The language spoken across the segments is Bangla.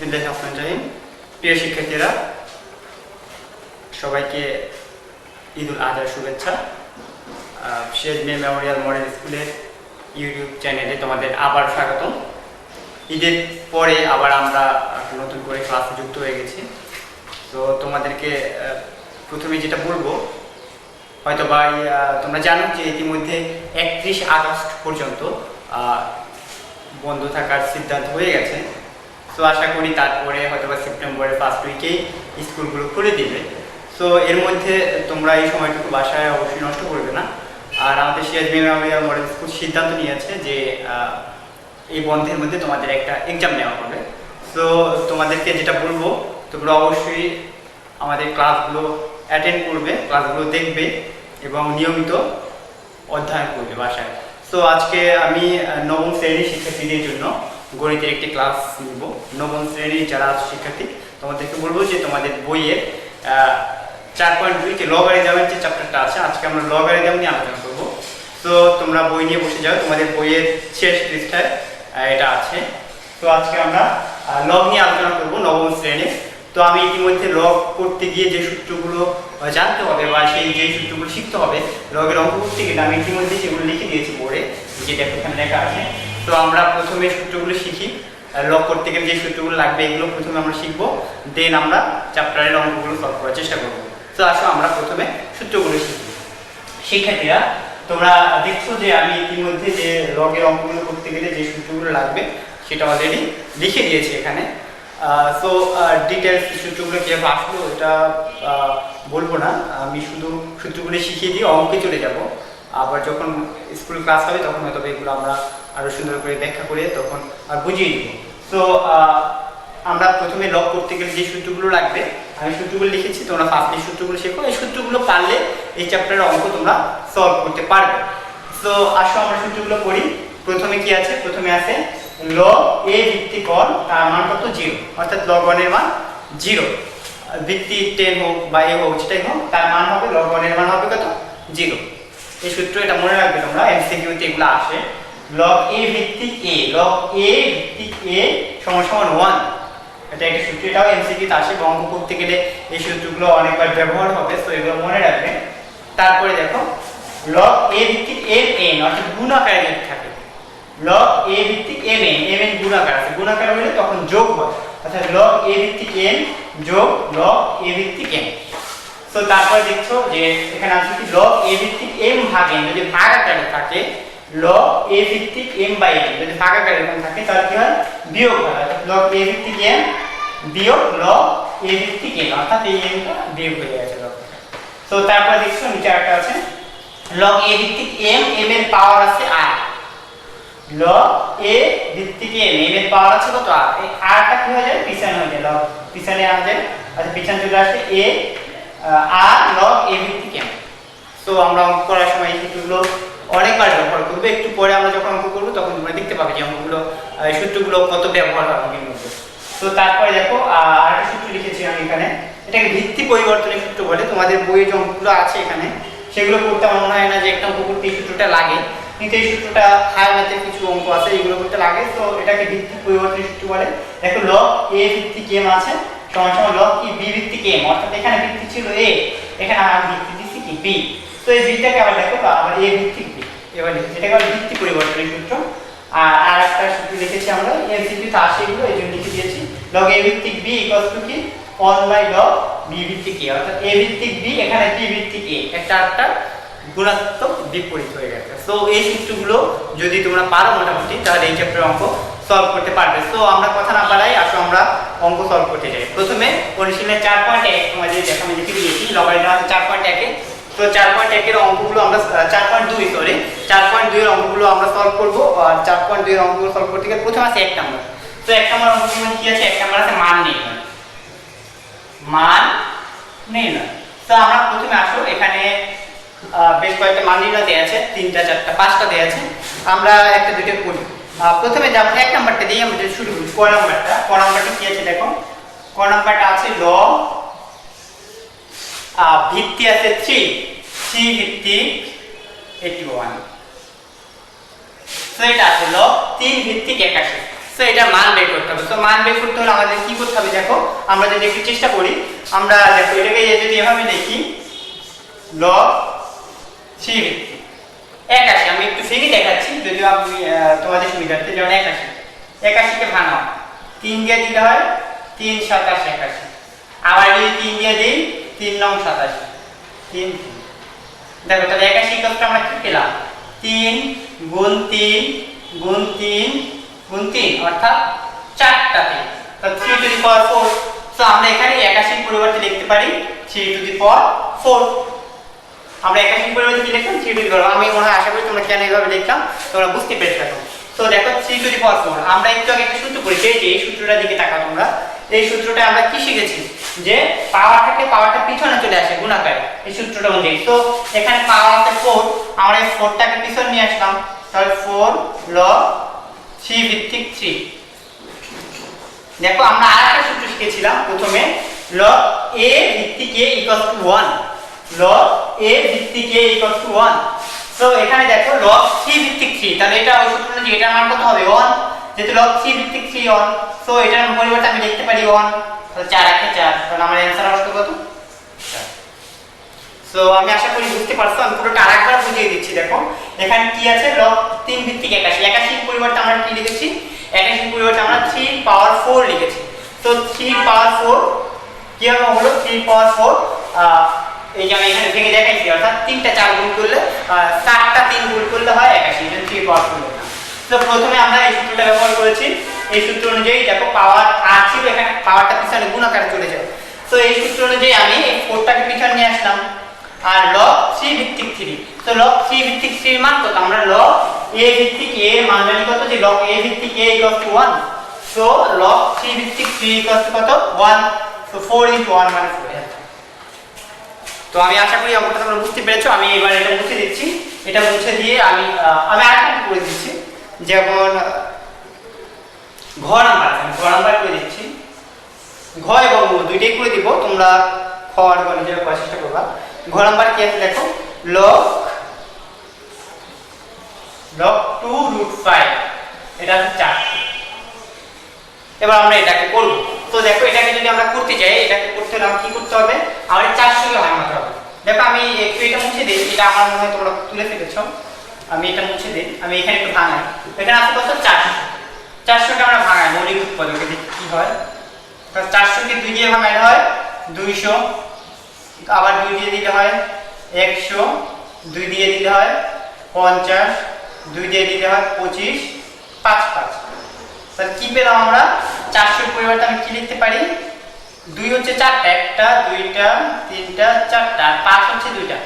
বিসমিল্লাহির রহমানির রহিম। প্রিয় শিক্ষার্থীরা, সবাইকে ঈদ উল আজহার শুভেচ্ছা। শেজ মেমোরিয়াল মডেল স্কুলের ইউটিউব চ্যানেলে তোমাদের আবার স্বাগতম। ঈদের পরে আবার আমরা নতুন করে ক্লাসে যুক্ত হয়ে গেছি। তো তোমাদেরকে প্রথমে যেটা বলবো, হয়তো বা তোমরা জানো যে ইতিমধ্যে 31 আগস্ট পর্যন্ত বন্ধ থাকার সিদ্ধান্ত হয়ে গেছে। তো আশা করি তারপরে হয়তো বা সেপ্টেম্বরের ফার্স্ট উইকেই স্কুলগুলো খুলে দিবে। তো এর মধ্যে তোমরা এই সময়টুকু বাসায় অবশ্যই নষ্ট করবে না। আর আমাদের সিরাজ মেমোরিয়াল মডেল স্কুল সিদ্ধান্ত নিয়েছে যে এই বন্ধের মধ্যে তোমাদের একটা এক্সাম নেওয়া হবে। তো তোমাদেরকে যেটা বলবো, তোমরা অবশ্যই আমাদের ক্লাসগুলো অ্যাটেন্ড করবে, ক্লাসগুলো দেখবে এবং নিয়মিত অধ্যয়ন করবে বাসায়। তো আজকে আমি নবম শ্রেণীর শিক্ষার্থীদের জন্য গণিতের একটি ক্লাস নিব। নবম শ্রেণীর যারা শিক্ষার্থী, তোমাদেরকে বলবো যে তোমাদের বইয়ের 4.2 যে লগারিদমের যে চ্যাপ্টারটা আছে, আজকে আমরা লগারিদম নিয়ে আলোচনা করব। তো তোমরা বই নিয়ে বসে যাও, তোমাদের বইয়ের শেষ পৃষ্ঠায় এটা আছে। তো আজকে আমরা লগ নিয়ে আলোচনা করব নবম শ্রেণীর। তো আমি ইতিমধ্যে লগ করতে গিয়ে যে সূত্রগুলো জানতে হবে বা সেই যে সূত্রগুলো শিখতে হবে লগের অঙ্ক করতে গেলে, আমি ইতিমধ্যে সেগুলো লিখে দিয়েছি বোর্ডে, যেটা এখানে লেখা আছে। তো আমরা প্রথমে সূত্রগুলো শিখি। লগ করতে গেলে যে সূত্রগুলো লাগবে এগুলো প্রথমে আমরা শিখবো, দেন আমরা চ্যাপ্টারের অঙ্কগুলো সলভ করার চেষ্টা করবো। তো আসো আমরা প্রথমে সূত্রগুলো শিখি। শিক্ষার্থীরা, তোমরা দেখছো যে আমি ইতিমধ্যে যে লগের অঙ্কগুলো করতে গেলে যে সূত্রগুলো লাগবে সেটা অলরেডি লিখে দিয়েছি এখানে। সো ডিটেলস সূত্রগুলো কীভাবে আসলো এটা বলবো না, আমি শুধু সূত্রগুলো শিখিয়ে দিয়ে অঙ্কে চলে যাব। আবার যখন স্কুল ক্লাস হবে তখন হয়তো এগুলো আমরা আরও সুন্দর করে ব্যাখ্যা করে তখন আর বুঝিয়ে দিব। তো আমরা প্রথমে লগ করতে গেলে যে সূত্রগুলো লাগবে আমি সূত্রগুলো লিখেছি, তোমরা ফার্স্ট এই সূত্রগুলো শেখো। এই সূত্রগুলো পারলে এই চ্যাপ্টারের অঙ্ক তোমরা সলভ করতে পারবে। তো আসো আমরা সূত্রগুলো পড়ি। প্রথমে কি আছে? প্রথমে আছে লগ এ ভিত্তি কর, তার মান কত? 0, অর্থাৎ লগ 1 এর মান 0। ভিত্তি 10 হোক বা এ হোক, যেটাই হোক, তার মান হবে লগ 1 এর মান হবে কত? 0। এই সূত্র এটা মনে রাখবে তোমরা, এমসিকিউতে এগুলো আসে। লগ এ ভিত্তিক এ, লগ এ ভিত্তিক এ সমান 1, এটা একটা সূত্র, এটাও এমসিকিউতে আসে। অঙ্ক করতে গেলে এই সূত্রগুলো অনেকবার ব্যবহার হবে, তো এগুলো মনে রাখবে। তারপরে দেখো লগ এ ভিত্তিক এম এন, অর্থাৎ গুণ আকারে যদি থাকে, লগ এ ভিত্তিক এম এন, এম এন গুণ আকার আছে, গুণ আকার হলে তখন যোগ হয়, অর্থাৎ লগ এ ভিত্তিক এন যোগ লগ এ ভিত্তিক এন। তো তারপরে দেখছো যে এখানে আছে কি লগ এ ভিত্তিক এম ভাগ এন, যদি ভাগ আকারে থাকে লগ এ ভিত্তিক এম বাই এন, যদি ভাগ আকারে এরকম থাকে তাহলে কি হয়? বিয়োগ হয়, অর্থাৎ লগ এ ভিত্তিক এম বিয়োগ লগ এ ভিত্তিক এন, অর্থাৎ এই এনটা বিয়োগ হয়ে গেছে লগ। তো তারপরে দেখছো নিচে একটা আছে লগ এ ভিত্তিক এম, এম এর পাওয়ার আছে আর, লগ এ ভিত্তিক এম, এম এর পাওয়ার আছে কত? আর। এই আরটা কি হয়ে যায়? পিছনে হয়ে যায়, লগ পিছনে আনা যায়, আচ্ছা পিছনে চলে আসে এ আর লগ এ ভিত্তিক এম। তো আমরা অঙ্ক করার সময় এই সূত্রগুলো অনেকবার ব্যবহার করবো। একটু পরে আমরা যখন অঙ্ক করবো তখন তোমরা দেখতে পাবে যে অঙ্কগুলো সূত্রগুলো কত ব্যবহার হয় অঙ্কের মধ্যে। তো তারপরে দেখো আরেকটা সূত্র লিখেছি আমি এখানে, এটাকে ভিত্তি পরিবর্তনের সূত্র বলে। তোমাদের বইয়ে যে অঙ্কগুলো আছে এখানে সেগুলো করতে আমার মনে হয় না যে একটা অঙ্ক করতে এই সূত্রটা লাগে, কিন্তু এই সূত্রটা হায়ার ম্যাথের কিছু অঙ্ক আছে এগুলো করতে লাগে। তো এটাকে ভিত্তি পরিবর্তনের সূত্র বলে। দেখো লগ এ ভিত্তিক এম আছে সমান সমান লগ কি বি ভিত্তিক এম, অর্থাৎ এখানে ভিত্তি ছিল এ, এখানে আমি ভিত্তি দিচ্ছি কি বি। তো এই বিটাকে আবার দেখো আবার এ ভিত্তিক বি, এবার এটাকে আবার ভিত্তি পরিবর্তনের সূত্র। আর একটা সূত্র লিখেছি আমরা, এমসিকিউতে আসে এগুলো, এই জন্য লিখে দিয়েছি লগ এ ভিত্তিক বি ইকুয়ালস টু কি 1 বাই লগ বি ভিত্তিক এ, অর্থাৎ এ ভিত্তিক বি এখানে বি ভিত্তিক এ, একটা গুণাত্মক বিপরীত হয়ে গেছে। সো এই সূত্রগুলো যদি তোমরা পারো মোটামুটি, তাহলে এই চ্যাপ্টারের অঙ্ক সলভ করতে পারবে। সো আমরা কথা না বাড়াই, আসো আমরা অঙ্ক সলভ করতে যাই। প্রথমে অনুশীলনের 4.1 তোমাদের আমি লিখে দিয়েছি, লগারিদম আছে 4.1 এ। তো 4.1 এর অঙ্কগুলো আমরা 4.2 সরি 4.2 এর অঙ্কগুলো আমরা সলভ করব। আর 4.2 এর অঙ্কগুলো সলভ করতে গেলে প্রথমে আছে 1 নম্বর। তো 1 নম্বর অঙ্কের মধ্যে কি আছে? 1 নম্বর আছে মান নির্ণয়, মান নির্ণয়। তো আমরা প্রথমে আসো, এখানে বেশ কয়েকটা মান নির্ণয় দেওয়া আছে, 3টা 4টা 5টা দেওয়া আছে, আমরা একটা দুটো করি। প্রথমে যাব 1 নাম্বারটা দিয়ে আমরা শুরু করি। ক নাম্বারটা কি আছে দেখো, ক নাম্বারটা আছে লগ ভিত্তি আছে 3 ভিত্তি 81। তো এটা আছে লগ 3 ভিত্তিক 81। সো এটা মান বের করতে হবে। তো মান বের করতে হলে আমাদের কি করতে হবে, দেখো আমরা যদি একটু চেষ্টা করি, আমরা দেখো এটাকে যদি এভাবে লিখি লগ 3 ভিত্তিক 81, আমি একটু ভেঙে দেখাচ্ছি যদিও আমি তোমাদের সুবিধার্থে, যেমন 81 কে ভাঙাও 3 দিয়ে দিলে হয় 3 7 81, আবার যদি 3 দিয়ে দিই 3 9 87, 3 দেখো তাহলে 81 কষ্ট আমরা কি পেলাম 3 গুণ 3 গুণ 3 গুণ 3 অর্থাৎ 4টা 3, তো 3 টু দি পাওয়ার 4। সো আমরা এখানে 81 পরিবর্তে লিখতে পারি 3 টু দি পাওয়ার 4। আমরা 81 পরিবর্তে কি লিখলাম 3 টু দি পাওয়ার, আমি মনে হয় আশা করি তোমরা কেন এইভাবে লিখলাম তোমরা বুঝতে পেরেছো এখন। তো দেখো 3 টু দি পাওয়ার 4, আমরা একটু আগে একটা সূত্র পড়েছি, এই সূত্রটার দিকে তাকাও তোমরা। এই সূত্রটা আমরা কি শিখেছি যে পাওয়ারটা পিছনে চলে আসে গুণাকারে, এই সূত্রটা অনুযায়ী। তো এখানে পাওয়ার আছে 4, আমরা এই 4টাকে পিছনে নিয়ে আসলাম, তাহলে 4 log 3 ভিত্তিক 3। দেখো আমরা আরেকটা সূত্র শিখেছিলাম প্রথমে, log a ভিত্তিক a = 1, log a ভিত্তিক a = 1। সো এখানে দেখো log 3 ভিত্তিক 3, তাহলে এটা ওই সূত্র অনুযায়ী এটার মান কত হবে 1, যেহেতু log 3 ভিত্তিক 3 1। সো এটার পরিবর্তে আমি লিখতে পারি 1, তাহলে 4 1 4, তাহলে আমার অ্যানসার আসবে কত 4। সো আমি আশা করি বুঝতে পারছো, আমি পুরোটা আরেকবার বুঝিয়ে দিচ্ছি। দেখো এখানে কি আছে log 3 ভিত্তিক 81, 81 পরিবর্তে আমরা কি লিখেছি, 81 পরিবর্তে আমরা 3 পাওয়ার 4 লিখেছি। তো 3 পাওয়ার 4 কি হবে হলো 3 পাওয়ার 4, এই যে আমি এখানে ভেঙে দেখাইছি, অর্থাৎ 3টা 4 গুণ করলে 7টা 3 গুণ করলে হয় 81, এটা 3 পাওয়ার 4 লিখলাম। তো প্রথমে আমরা এই সূত্রটা ব্যবহার করেছি, এই সূত্র অনুযায়ী দেখো পাওয়ার আর ছিল এখানে পাওয়ারটা পিছনে গুণ আকারে চলে যাবে। তো এই সূত্র অনুযায়ী আমি এই 4টাকে পিছনে নিয়ে আসলাম, আর log 3 ভিত্তিক 3, তো log 3 ভিত্তিক 3 এর মান কত, আমরা log a ভিত্তিক a এর মান জানি কত, যে log a ভিত্তিক a = 1। সো log 3 ভিত্তিক 3 = কত 1, সো 4 * 1 মানে 4। তো আমি আশা করি অঙ্কটা তোমরা বুঝতে পেরেছো। আমি এবার এটা মুছে দিচ্ছি, এটা মুছে দিয়ে আমি আরেকটা করে দিচ্ছি, যেমন ঘ নাম্বার করে দিচ্ছি, ঘ এবং গ দুইটাই করে দিব, তোমরা খ আর গ নিজেরা করার চেষ্টা করবা। ঘ নাম্বার কি আছে দেখো, log 2√5, এটা হচ্ছে 4। এবার আমরা এটাকে করব। তো দেখো এটাকে যদি আমরা করতে চাই, এটাকে করতে হলে কি করতে হবে, আমাদের 400 কে ভাঙাতে হবে। দেখো আমি একটু এটা মুছে দিই, এটা আমার মনে হয় তোমরা তুলে ফেলেছো, আমি এটা মুছে দিই, আমি এখানে একটু ভাঙাই। এখানে আছে কত 400 কে আমরা ভাঙাই, মৌলিক উৎপাদকে দেখি কি হয়। তো 400 কে 2 দিয়ে ভাঙাইলে হয় 200, আবার 2 দিয়ে দিলে হয় 100, 2 দিয়ে দিলে হয় 50, 2 দিয়ে দিলে হয় 25, 5 5। তাহলে কি পেলাম আমরা, 400 এর পরিবর্তে আমি কি লিখতে পারি, 2 হচ্ছে 4টা, 1টা 2টা 3টা 4টা, আর 5 হচ্ছে 2টা।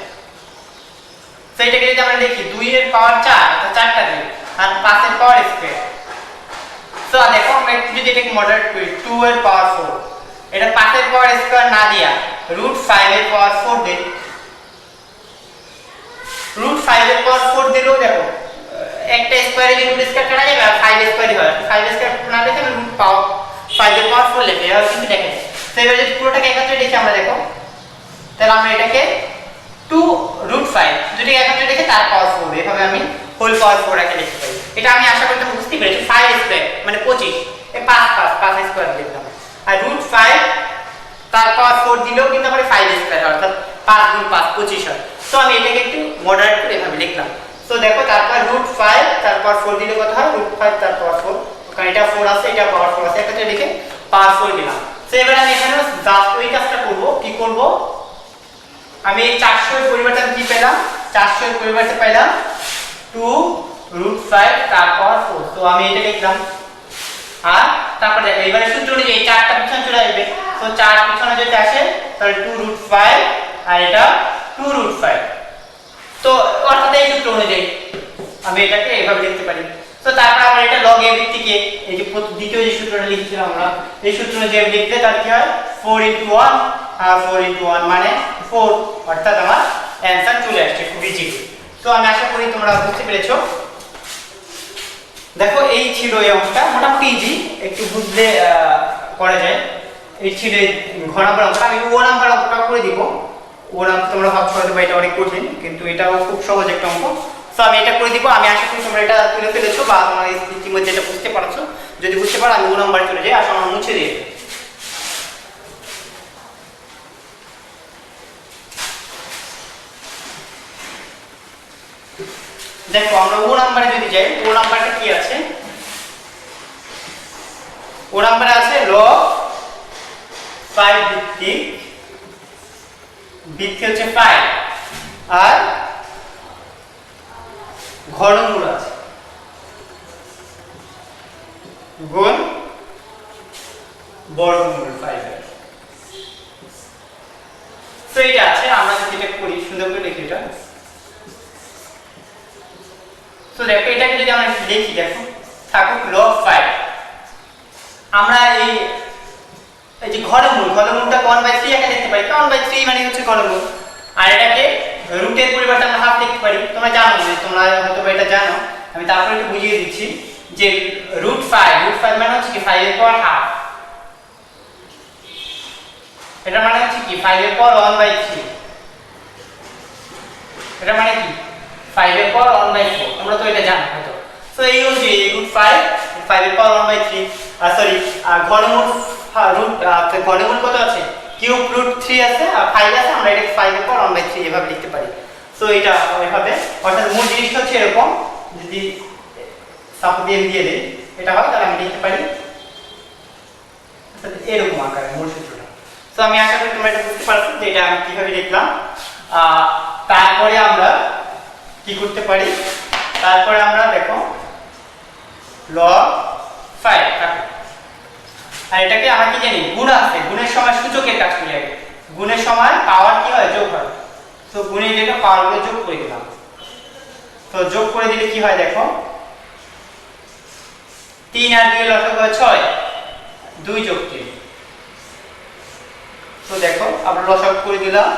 তো এটাকে যদি আমরা লিখি 2 এর পাওয়ার 4, অর্থাৎ 4টা দিই, আর 5 এর পাওয়ার স্কয়ার। সো দেখো আমরা একটু যদি এটাকে মডারেট করি, 2 এর পাওয়ার 4, এটা 5 এর পাওয়ার স্কয়ার না দিয়া √5 এর পাওয়ার 4 দিই, √5 এর পাওয়ার 4 দিলেও দেখো একটা স্কয়ারে যদি √স্কয়ার কাটা যাবে, আর 5 স্কয়ারই হয়, 5 স্কয়ার না লিখে আমি √5 এর পাওয়ার 4 লিখে এভাবে কিন্তু দেখেন। তো এবার যদি পুরোটাকে একত্রে লিখি আমরা, দেখো তাহলে আমরা এটাকে 2√5 দুটোকে একত্রে লিখে তার পাওয়ার 4, এভাবে আমি হোল পাওয়ার 4 রেখে লিখতে পারি। এটা আমি আশা করি তোমরা বুঝতে পেরেছো। 5 স্কয়ার মানে 25, এই 5 স্কয়ার লিখলাম, আর √5 তার পাওয়ার 4 দিলেও কিন্তু আমরা 5 স্কয়ার, অর্থাৎ 5 × 5 25 হয়। তো আমি এটাকে একটু মডারেট করে এভাবে লিখলাম। তো দেখো তারপর √5 তার পাওয়ার 4 দিলে কত হয়, √5 তার পাওয়ার 4, কারণ এটা 4 আছে এটা পাওয়ার 4 আছে, একসাথে লিখে পাওয়ার 4 দিলাম। তো এবার আমি এখানে জাস্ট ওই কাজটা করব, কি করব, আমি এই 400 এর পরিবর্তে কি পেলাম, 400 এর পরিবর্তে পেলাম 2√5 তার পাওয়ার 4। তো আমি এটা লিখলাম, আর তারপর দেখো এবারে সূত্র অনুযায়ী এই 4টা পিছনে চলে আসবে। তো 4 পিছনে যদি আসে তাহলে 2√5, আর এটা 2√5। তো অর্থাৎ এই সূত্র অনুযায়ী আমি এটাকে এভাবে লিখতে পারি। তো তারপর আমরা এটা log a ভিত্তিক a, এই যে দ্বিতীয় যে সূত্রটা লিখছিলাম আমরা, এই সূত্র অনুযায়ী লিখলে তার কি হয় 4 × 1, আর 4 × 1 মানে 4, অর্থাৎ আমার অ্যানসার চলে আসছে খুব ইজি। তো আমি আশা করি তোমরা বুঝতে পেরেছো। দেখো এই ছিল এই অঙ্কটা, মোটামুটি ইজি, একটু বুঝলে করা যায়। এই ছিল ঘ নাম্বার অঙ্কটা। আমি ও নাম্বার অঙ্কটা করে দিব। ও নাম্বার তোমরা ভাবছো হয়তো এটা অনেক কঠিন, কিন্তু এটাও খুব সহজ একটা অঙ্ক। তো আমি এটা করে দিব, আমি আশা করি তোমরা এটা তুলে ফেলেছো বা তোমরা ইতিমধ্যে এটা বুঝতে পারছো। যদি বুঝতে পারো আমি 2 নাম্বার চলে যাই। আসলে আমরা মুছে দিই। দেখো আমরা 2 নাম্বারে যদি যাই, 2 নাম্বারটা কি আছে? 2 নাম্বারে আছে log 5 ভিত্তি হচ্ছে 5 আর ঘনমূল আছে গুণ বর্গমূল 5 এর। তো এটা আছে, আমরা যদি এটা করি সুন্দর করে লিখি এটা। তো দেখো এটাকে যদি আমরা লিখি, দেখো থাকুক log 5। আমরা এই যে ঘনমূলটা 1/3 এখানে লিখতে পারি। 1/3 মানে হচ্ছে ঘনমূল। আর এটাকে রুটের পরিবর্তে আমরা হাফ লিখতে পারি। তোমরা জানো, যে তোমরা হয়তো এটা জানো, আমি তারপরে একটু বুঝিয়ে দিচ্ছি যে √5 মানে হচ্ছে কি 5 এর পাওয়ার হাফ। এটা মানে হচ্ছে কি 5 এর পাওয়ার 1/3। এটা মানে কি 5 এর পাওয়ার 1/4। তোমরা তো এটা জানো হয়তো। সো এই হচ্ছে √5 এর পাওয়ার 1/3। সরি, ঘনমূল কত আছে? কিউব √3 আছে আর 5 আছে। আমরা এটা 5 এর পাওয়ার 1/3 এভাবে লিখতে পারি। সো এটা ওইভাবে, অর্থাৎ মূল জিনিসটা হচ্ছে এরকম। যদি সাপোজ দিয়ে দেই এটা হয়, তাহলে আমি লিখতে পারি এরকম আকারে মূল সূত্রটা। সো আমি আশা করি তোমরা এটা বুঝতে পারছো যে এটা আমি কিভাবে লিখলাম। তারপরে আমরা কি করতে পারি? তারপরে আমরা দেখো log 5 থাকে। আর এটাকে আমরা কি জানি? গুণ আছে। গুণের সময় সূচকের কাজ করি আগে। গুণের সময় পাওয়ার কি হয়? যোগ হয়। তো গুণে যেটা পাওয়ারগুলো যোগ করে দিলাম। তো যোগ করে দিলে কি হয় দেখো, 3 আর 2 লসাগু হয় 6, 2 যোগ 3। তো দেখো আমরা লসাগু করে দিলাম,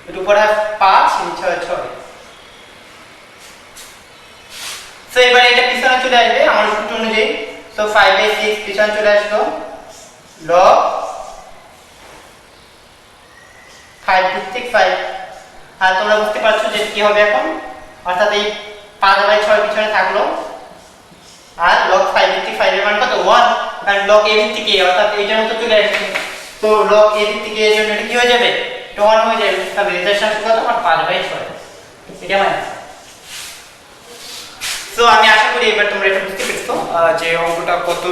এর উপরে 5 নিচে হয় 6। তো এবার এটা পিছনে চলে আসবে আমার সূত্র অনুযায়ী। তো 5/6 পিছনে চলে আসলো, log 5 ভিত্তিক 5। আর তোমরা বুঝতে পারছো যে কি হবে এখন, অর্থাৎ এই 5/6 পিছনে থাকলো আর log 5 ভিত্তিক 5 এর মান কত? 1। আর log a ভিত্তিক a, অর্থাৎ এইটার মতো চলে আসছে। তো log a ভিত্তিক a এর জন্য এটা কি হয়ে যাবে? 1 হয়ে যাবে। তবে রেজাল্ট কত? আমার 5/6। এটা মানে সো আমি আশা করি এবার তোমরা এটা বুঝতে পেরেছো যে অঙ্কটা কত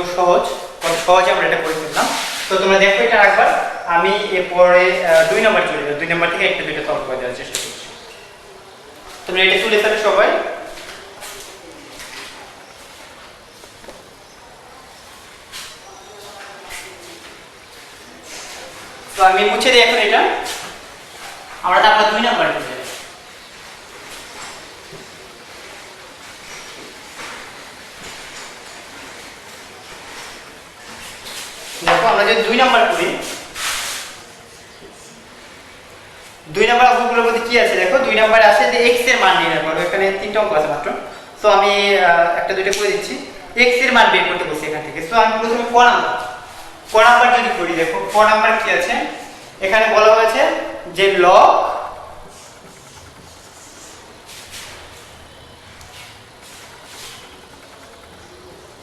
সহজে আমরা এটা করে ফেললাম। তো তোমরা দেখো এটা একবার। আমি এরপরে 2 নাম্বার চলে যাব। 2 নাম্বার থেকে একটা দুটো সলভ করে দেওয়ার চেষ্টা করছি। তোমরা এটা তুলে ফেলো সবাই। তো আমি মুছে দিই এখন এটা। আমরা তারপর 2 নাম্বার চলে যাব। দেখো আমরা যদি 2 নাম্বার করি, 2 নাম্বার অঙ্কগুলোর মধ্যে কি আছে দেখো। 2 নাম্বার আছে যে x এর মান নির্ণয় করো। এখানে 3টা অঙ্ক আছে মাত্র। সো আমি একটা দুইটা করে দিচ্ছি। x এর মান বের করতে বলছি এখান থেকে। সো আমি প্রথমে ক নাম্বার যদি করি, দেখো ক নাম্বার কি আছে এখানে বলা হয়েছে যে log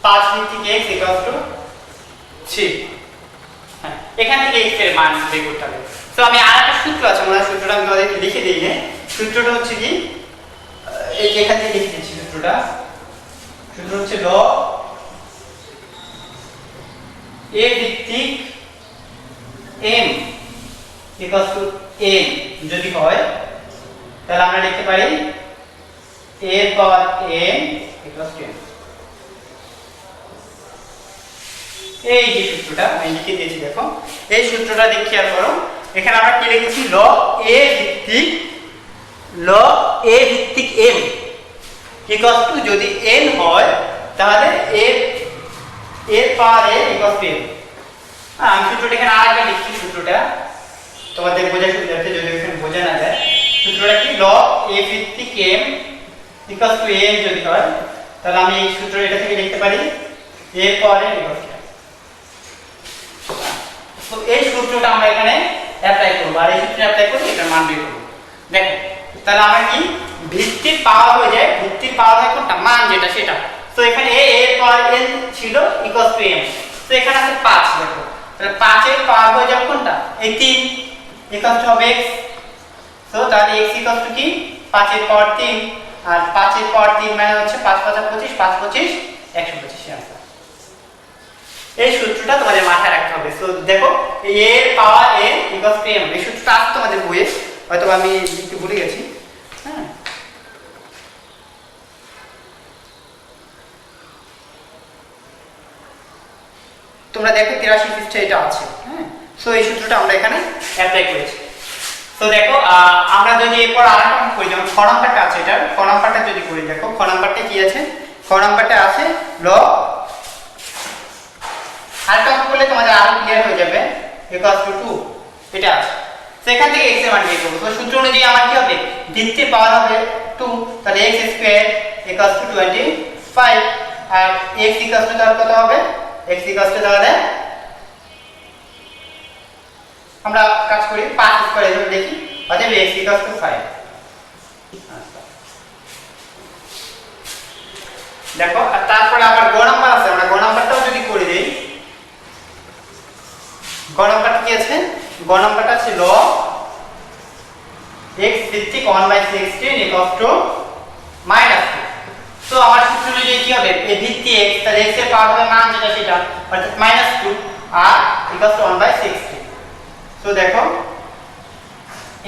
5 ভিত্তিক x = 3। হ্যাঁ, এখান থেকে x এর মান বের করতে হবে। তো আমি আরেকটা সূত্র আছে, আমরা সূত্রটা আমি তোমাদেরকে লিখে দিই। সূত্রটা হচ্ছে কি, এই যে এখানে লিখে দিচ্ছি সূত্র হচ্ছে log a ভিত্তিক m = n যদি হয়, তাহলে আমরা লিখতে পারি a পাওয়ার n = 10। এই যে সূত্রটা আমি লিখে দিয়েছি দেখো। এই সূত্রটা দেখে খেয়াল করো, এখানে আমরা কি লিখেছি? log a ভিত্তিক m = যদি n হয় তাহলে a পাওয়ার n = m। আমি সূত্রটা এখানে আরেকবার লিখছি। সূত্রটা তোমাদের বোঝার সুবিধার্থে, যদি এখানে বোঝা না যায়, সূত্রটা কি? log a ভিত্তিক m = n যদি হয়, তাহলে আমি এই সূত্র এটা থেকে লিখতে পারি a পাওয়ার n = m। তো এই সূত্রটা আমরা এখানে অ্যাপ্লাই করব, আর এই সূত্রটা অ্যাপ্লাই করে এটার মান বের করব। দেখো তাহলে আমরা কি ভিত্তির পাওয়ার হয়ে যায়, ভিত্তির পাওয়ার হয় কোনটা? মান যেটা, সেটা। তো এখানে a এর পাওয়ার n ছিল ইকুয়াল টু m, তো এখানে আছে 5, দেখো তাহলে 5 এর পাওয়ার হয়ে যাবে কোনটা, এই 3 ইকুয়াল টু হবে x, সো তাহলে x ইকুয়াল টু কি 5 এর পাওয়ার 3, আর 5 এর পাওয়ার 3 মানে হচ্ছে 5 5 25, 5 25 125 आंसर। এই সূত্রটা তোমাদের মাথায় রাখতে হবে। সো দেখো a এর পাওয়ার n ইকুয়াল টু m, এই সূত্রটা আছে তোমাদের বইয়ে, হয়তো আমি লিখতে ভুলে গেছি। হ্যাঁ, তোমরা দেখো 83 পৃষ্ঠাে এটা আছে। হ্যাঁ, সো এই সূত্রটা আমরা এখানে অ্যাপ্লাই করেছি। তো দেখো আমরা যদি এরপর আরেকটা অঙ্ক করি, যেমন খ নাম্বারটা আছে, এটা খ নাম্বারটা যদি করি, দেখো খ নাম্বারটা কি আছে, খ নাম্বারটা আছে লগ, আরেকটা অঙ্ক করলে তোমাদের আরো ক্লিয়ার হয়ে যাবে, ইকুয়াল টু 2 এটা আছে। সেখান থেকে x এর মান বের করব। তো সূত্র অনুযায়ী আমার কি হবে, ভিত্তির পাওয়ার হবে 2, তাহলে x স্কয়ার ইকুয়াল টু 25, আর x ইকুয়াল টু তাহলে কত হবে, x ইকুয়াল টু তাহলে আমরা কাজ করি 5 স্কয়ার এভাবে দেখি, অতএব x ইকুয়াল টু 5। দেখো আর তারপরে আবার গ নাম্বার আছে, আমরা গ নাম্বারটাও যদি করে দেই, গ নাম্বারটা কি আছে, গ নাম্বারটা ছিল x ভিত্তিক 1/16 ইকুয়াল টু -2। তো আমার সূত্র অনুযায়ী কি হবে, এই ভিত্তি x, তাহলে x এর পাওয়ার হবে মান যেটা সেটা, অর্থাৎ -2 আর ইকুয়াল টু 1/16। তো দেখো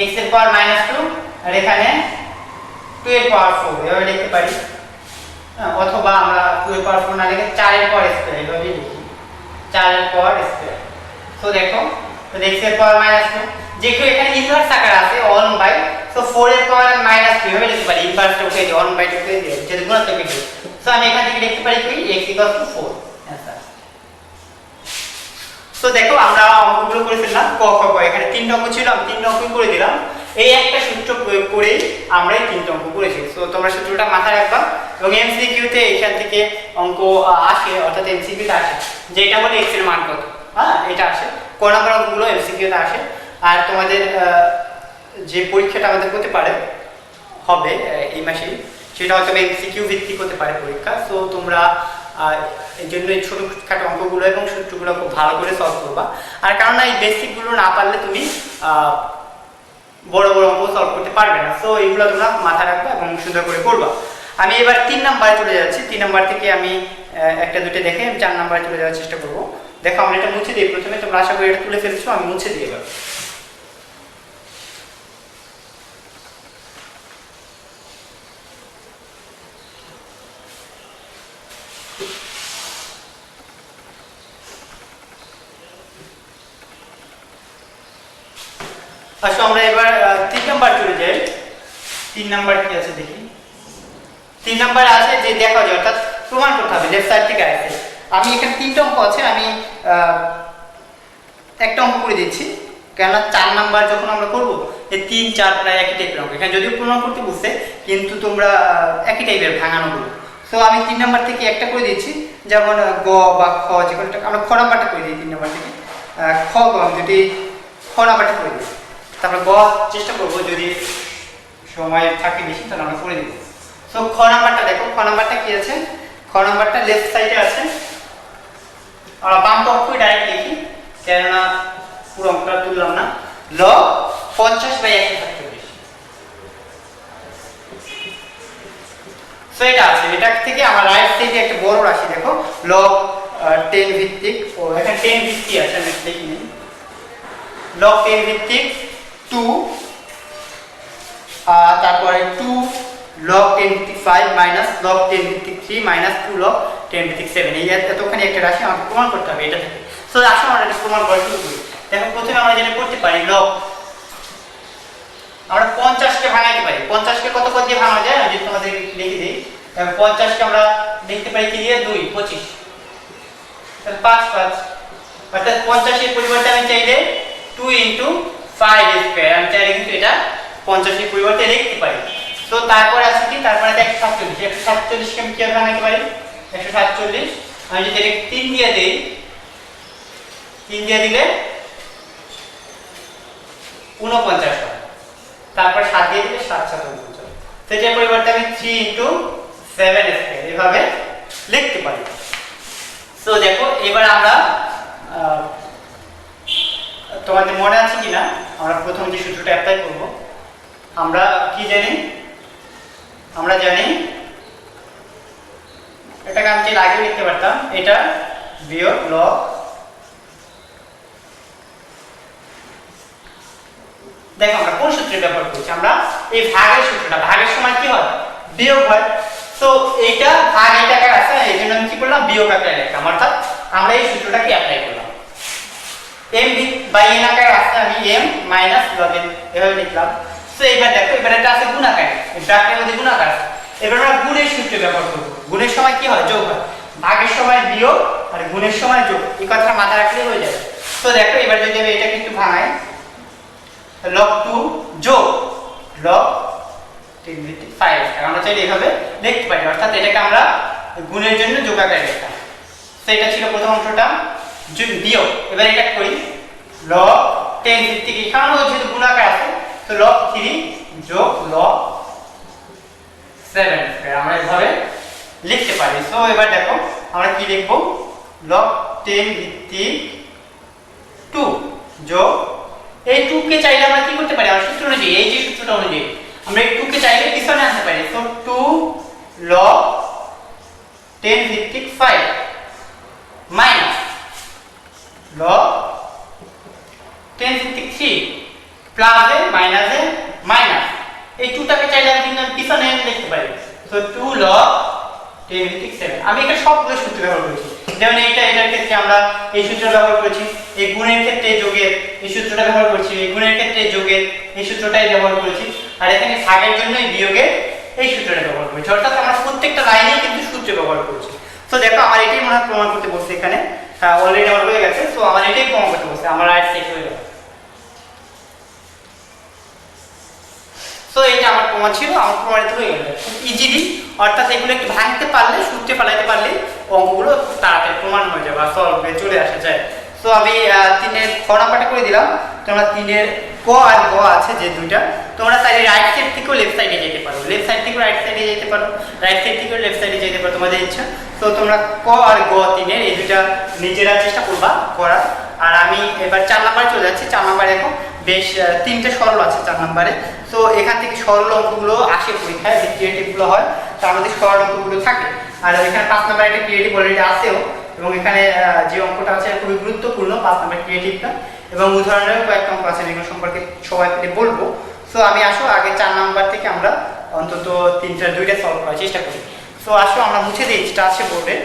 x এর পাওয়ার -2 আর এখানে 2 এর পাওয়ার 4 এভাবে লিখতে পারি, অথবা আমরা 2 এর পাওয়ার 4 না লিখে 4 এর পাওয়ার স্কয়ার এভাবে লিখি, 4 এর পাওয়ার স্কয়ার। তো দেখো x এর পাওয়ার -2, যেহেতু এখানে ইনভার্স আকার আছে 1/, সো 4 এর পাওয়ার -2 এভাবে লিখতে পারি, ইনভার্সটা উঠিয়ে দিই 1/2 উঠিয়ে দিই, যেটা গুণাত্মক লিখি। সো আমি এখান থেকে লিখতে পারি কি x = 4 आंसर। তো দেখো আমরা অঙ্কগুলো করে ফেললাম, ক খ গ, এখানে 3টা অঙ্ক ছিল, আমি 3টা অঙ্কই করে দিলাম। এই একটা সূত্র প্রয়োগ করে আমরা এই 3টা অঙ্ক করেছি। সো তোমরা সূত্রটা মাথায় রাখবা, এবং এমসিকিউ তে এখান থেকে অঙ্ক আসে, অর্থাৎ এমসিকিউ তে আসে যেটা বলে x এর মান কত, হ্যাঁ এটা আসে, ক নাম্বার অঙ্কগুলো এমসিকিউ তে আসে। আর তোমাদের যে পরীক্ষাটা আমাদের হতে পারে হবে এই মাসে, সেটা হয়তো এমসিকিউ ভিত্তিক হতে পারে পরীক্ষা। সো তোমরা এই জন্য এই ছোটখাটো অঙ্কগুলো এবং সূত্রগুলো খুব ভালো করে সলভ করবা। আর কারণ এই বেসিকগুলো না পারলে তুমি বড় বড় অঙ্ক সলভ করতে পারবে না। সো এইগুলো তোমরা মাথায় রাখবে এবং সুন্দর করে করবা। আমি এবার 3 নাম্বারে চলে যাচ্ছি, 3 নাম্বার থেকে আমি একটা দুটো দেখে 4 নাম্বারে চলে যাওয়ার চেষ্টা করব। দেখো আমরা এটা মুছে দিই প্রথমে, তোমরা আশা করি এটা তুলে ফেলছো, আমি মুছে দিই এবার। আসো আমরা এবার 3 নাম্বার চলে যাই। 3 নাম্বার কি আছে দেখি। 3 নাম্বার আছে যে দেখা যায়, অর্থাৎ প্রমাণ করতে হবে লেফট সাইড থেকে রাইট সাইড। আমি এখানে 3টা অঙ্ক আছে, আমি একটা অঙ্ক করে দিচ্ছি, কেননা 4 নাম্বার যখন আমরা করব এই 3 4 প্রায় একই টাইপের অঙ্ক, এখানে যদিও প্রমাণ করতে বলছে কিন্তু তোমরা একই টাইপের ভাঙানোগুলো। তো আমি 3 নাম্বার থেকে একটা করে দিচ্ছি, যেমন গ বা খ, যে কোনোটা আমরা খ নাম্বারটা করে দিই 3 নাম্বার থেকে। খ গ যদি খ নাম্বারটা করে দিই, তারপর গ চেষ্টা করব যদি সময় থাকে বেশি তাহলে আমরা করে দিব। সো খ নাম্বারটা দেখো, খ নাম্বারটা কি আছে, খ নাম্বারটা লেফট সাইডে আছে, আমরা বাম পক্ষই ডাইরেক্ট লিখি কেননা পুরো অঙ্কটা তুললাম না। লগ 50/147। সো এটা আছে, এটা থেকে আমার রাইট সাইডে একটা বড় রাশি দেখো, লগ 10 ভিত্তিক, ও এখানে 10 ভিত্তিক আছে, আমি লিখি নিই, লগ 10 ভিত্তিক 2, তারপরে 2 log 10 ভিত্তিক 5 মাইনাস log 10 ভিত্তিক 3 মাইনাস 2 log 10 ভিত্তিক 7। এই এতখানি একটা রাশি আমাকে প্রমাণ করতে হবে এটা থেকে। সো আসলে আমরা এটা প্রমাণ করা শুরু করি। দেখো প্রথমে আমরা যেটা করতে পারি, log আমরা 50 কে ভাঙাইতে পারি। 50 কে কত কত দিয়ে ভাঙা যায় আমি যদি তোমাদের লিখে দেই, তাহলে 50 কে আমরা লিখতে পারি কি দিয়ে 2 25, তাহলে 5 5, অর্থাৎ 50 এর পরিবর্তে আমি চাইলে 2 5 স্কয়ার, আমি চাইলে কিন্তু এটা 50 এর পরিবর্তে লিখতে পারি। তো তারপরে আছে কি, তারপরে 147, 147 কে আমি কিভাবে ভাঙাইতে পারি, 147 আমি যদি এটাকে 3 দিয়ে দেই, 3 দিয়ে দিলে 49 হয়, তারপর 7 দিয়ে দিলে 7 7 49। তো এটার পরিবর্তে আমি 3 7 স্কয়ার এভাবে লিখতে পারি। সো দেখো এবার আমরা তোমাদের মনে আছে কিনা আমরা প্রথম যে সূত্রটা অ্যাপ্লাই করব, আমরা কি জানি, আমরা জানি এটাকে আমি চাইলে আগে লিখতে পারতাম, এটা বিয়োগ লগ, দেখো আমরা কোন সূত্র ব্যবহার করছি, আমরা এই ভাগের সূত্রটা, ভাগের সময় কি হয় বিয়োগ হয়। তো এইটা ভাগ এইটা আকারে আছে, এই জন্য আমি কি করলাম বিয়োগ আকারে লিখলাম, অর্থাৎ আমরা এই সূত্রটাকে অ্যাপ্লাই করলাম। m বাই n আকারে আছে, আমি m মাইনাস log n এভাবে লিখলাম। সো এবার দেখো এবার এটা আছে গুণ আকারে, এই ব্র্যাকেটের মধ্যে গুণ আকার আছে, এবার আমরা গুণের সূত্র ব্যবহার করব। গুণের সময় কি হয় যোগ হয়, ভাগের সময় বিয়োগ আর গুণের সময় যোগ, এই কথাটা মাথায় রাখলেই হয়ে যাবে। তো দেখো এবার যদি আমি এটাকে একটু ভাঙাই, log 2 যোগ log 5 আমরা চাইলে এভাবে লিখতে পারি, অর্থাৎ এটাকে আমরা গুণের জন্য যোগ আকারে লিখতাম। তো এটা ছিল প্রথম অংশটা বিয়োগ। এবার এটা করি log 10 ভিত্তিক, এখানেও যেহেতু গুণ আকারে আছে তো log 3 যোগ log 7 আমরা এভাবে লিখতে পারি। সো এবার দেখো আমরা কি লিখব, log 10 ভিত্তিক 2 যোগ এই 2 কে চাইলে আমরা কি করতে পারি, আমরা সূত্র অনুযায়ী, এই যে সূত্রটা অনুযায়ী আমরা এই 2 কে চাইলে পিছনে আনতে পারি। সো 2 log 10 ভিত্তিক 5 মাইনাস log 10 ভিত্তিক 3 প্লাস এ মাইনাস এ মাইনাস, এই 2 টাকে চাইলে আমি কিন্তু পিছনে লিখতে পারি। সো 2 log 10 ভিত্তিক 7, আমি এখানে সবগুলো সূত্র ব্যবহার করেছি, যেমন এটার ক্ষেত্রে আমরা এই সূত্র ব্যবহার করেছি, এই গুণের ক্ষেত্রে যোগের এই সূত্রটা ব্যবহার করেছি, এই গুণের ক্ষেত্রে যোগের এই সূত্রটাই ব্যবহার করেছি, আর এখানে ভাগের জন্য এই বিয়োগের এই সূত্রটা ব্যবহার করেছি, অর্থাৎ আমরা প্রত্যেকটা লাইনেই কিন্তু সূত্র ব্যবহার করেছি। তো দেখো আমার এটাই মনে হয় প্রমাণ করতে বলছে এখানে, অলরেডি আমার হয়ে গেছে। সো আমার এটাই প্রমাণ করতে বলছে, আমার রাইট সাইড হয়ে গেল। সো এটা আমার প্রমাণ ছিল, আমার প্রমাণিত হয়ে গেল ইজিলি, অর্থাৎ এগুলো একটু ভাঙতে পারলে, সূত্রে ফেলাইতে পারলে অঙ্কগুলো খুব তাড়াতাড়ি প্রমাণ হয়ে যাবে, সলভে চলে আসা যায়। সো আমি 3-এর খ নাম্বারটা করে দিলাম, তোমরা 3-এর ক আর গ আছে যে দুইটা, তোমরা চাইলে রাইট সাইড থেকেও লেফট সাইডে যেতে পারো, লেফট সাইড থেকেও রাইট সাইডে যেতে পারো, রাইট সাইড থেকেও লেফট সাইডে যেতে পারো, তোমাদের ইচ্ছা। তো তোমরা ক আর গ 3-এর এই দুইটা নিজেরা চেষ্টা করবা করার। আর আমি এবার 4 নাম্বারে চলে যাচ্ছি। 4 নাম্বারে দেখো বেশ 3টে সরল আছে 4 নাম্বারে। সো এখান থেকে সরল অঙ্কগুলো আসে পরীক্ষায়, যে ক্রিয়েটিভগুলো হয় তার মধ্যে সরল অঙ্কগুলো থাকে। আর এখানে 5 নাম্বারে একটা ক্রিয়েটিভ অলরেডি আছেও, এবং এখানে যে অঙ্কটা আছে খুবই গুরুত্বপূর্ণ 5 নাম্বার ক্রিয়েটিভটা, এবং উদাহরণের কয়েকটা অঙ্ক আছে এগুলো সম্পর্কে সবাই পেলে বলবো। সো আমি আসো আগে 4 নাম্বার থেকে আমরা অন্তত 2টা সলভ করার চেষ্টা করি। সো আসো আমরা মুছে দিই, যেটা আছে বোর্ডে।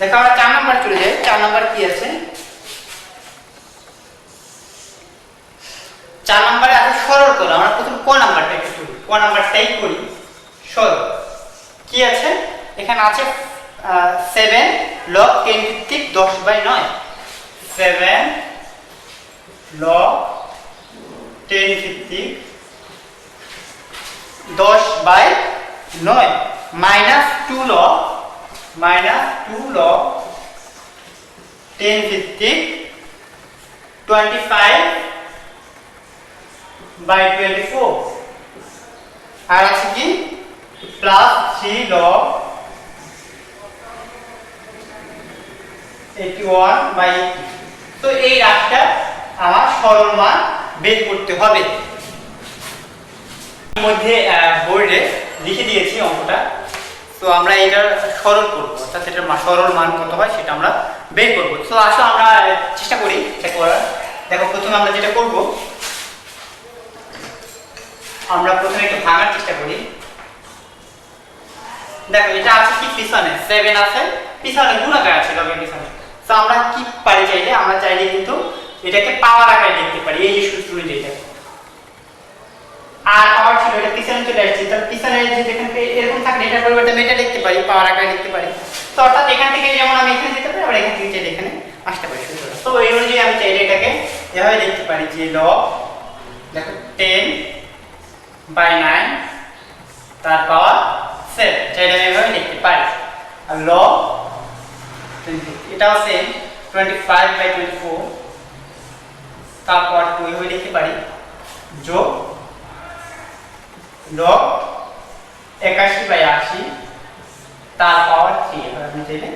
দেখো আমরা 4 নাম্বার চলে যাই। 4 নাম্বার কি আছে, 4 নাম্বারে আছে সরল করো। আমরা প্রথম ক নাম্বারটা একটু করি, ক নাম্বারটাই করি সরল। কি আছে এখানে আছে 7 log 10 ভিত্তিক 10/9, 7 log 10 ভিত্তিক 10/9 মাইনাস 2 log 10 ভিত্তিক 25/24, আর আছে কি প্লাস 3 log 81/80। তো এই রাশিটা আমার সরল মান বের করতে হবে। এর মধ্যে বোর্ডে লিখে দিয়েছি অঙ্কটা। তো আমরা এটা সরল করব, অর্থাৎ এটার সরল মান কত হয় সেটা আমরা বের করব। তো আসো আমরা চেষ্টা করি এটা করার। দেখো প্রথমে আমরা যেটা করব, আমরা প্রথমে একটু ভাঙার চেষ্টা করি। দেখো এটা আছে কি পিছনে 7 আছে, পিছনে গুণাকার আছে লগের পিছনে। তো আমরা কি পারি চাইলে, আমরা চাইলে কিন্তু এটাকে পাওয়ার আকারে লিখতে পারি, এই যে সূত্র যেটা আর পাওয়ার ছিল এটা পিছনে চলে আসছে, তাহলে পিছনে যে যেখানে এরকম থাকলে এটার পরিবর্তে আমি এটা লিখতে পারি, পাওয়ার আকারে লিখতে পারি। তো অর্থাৎ এখান থেকে যেমন আমি এখানে যেতে পারি, আবার এখান থেকে চাইলে এখানে আসতে পারি সূত্রটা। তো এই অনুযায়ী আমি চাইলে এটাকে এভাবে লিখতে পারি যে log দেখো 10/9 তার পাওয়ার 7, চাইলে আমি এভাবে লিখতে পারি। আর log এটাও সেম 25/24, তারপর 2 এভাবে লিখতে পারি, যোগ log 81/80 তার পাওয়ার 3 এভাবে আপনি চাইলে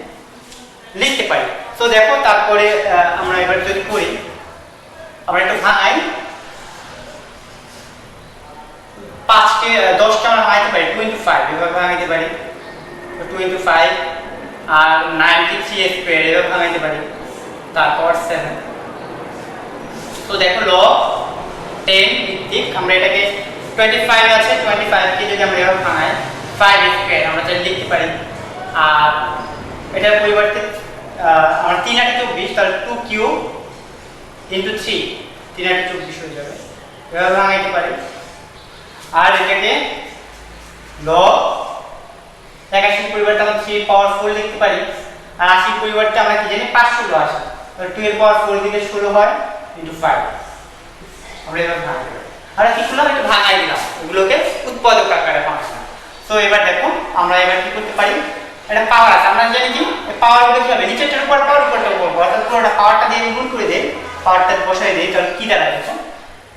লিখতে পারি। তো দেখো তারপরে আমরা এবার যদি করি, আমরা একটু ভাঙাই, 5কে 10টা আমরা ভাঙাইতে পারি 2 × 5 এভাবে ভাঙাইতে পারি, 2 × 5 আর 93 এভাবে ভাঙাইতে পারি, তারপর 7। তো দেখো log 10 ভিত্তিক আমরা এটাকে 25 আছে, 25 কে যদি আমরা এভাবে ভাঙাই 5² আমরা চাইলে লিখতে পারি। আর এটার পরিবর্তে আমরা 3 8 24, তাহলে 2³ × 3 3 8 24 হয়ে যাবে, এভাবে ভাঙাইতে পারি। আর এটাকে log 81 পরিবর্তে আমরা 3 পাওয়ার 4 লিখতে পারি। আর 80 পরিবর্তে আমরা কি জানি 516 আসে, তাহলে 2 এর পাওয়ার 4 দিলে 16 হয় × 5, আমরা এভাবে ভাঙাইতে পারি। আমরা কি করলাম, একটু ভাঙাই দিলাম, এগুলোকে উৎপাদক আকারে ফাংশন। তো এবার দেখো আমরা এবার কি করতে পারি, এটা পাওয়ার আছে, আমরা জানি কি পাওয়ার গুলো কি হবে, নিচেরটার উপর পাওয়ার উপরটা উপর, অর্থাৎ পুরোটা পাওয়ারটা দিয়ে গুণ করে দেই, পাওয়ারটা বসাই দেই, তাহলে কি দাঁড়ায় দেখো,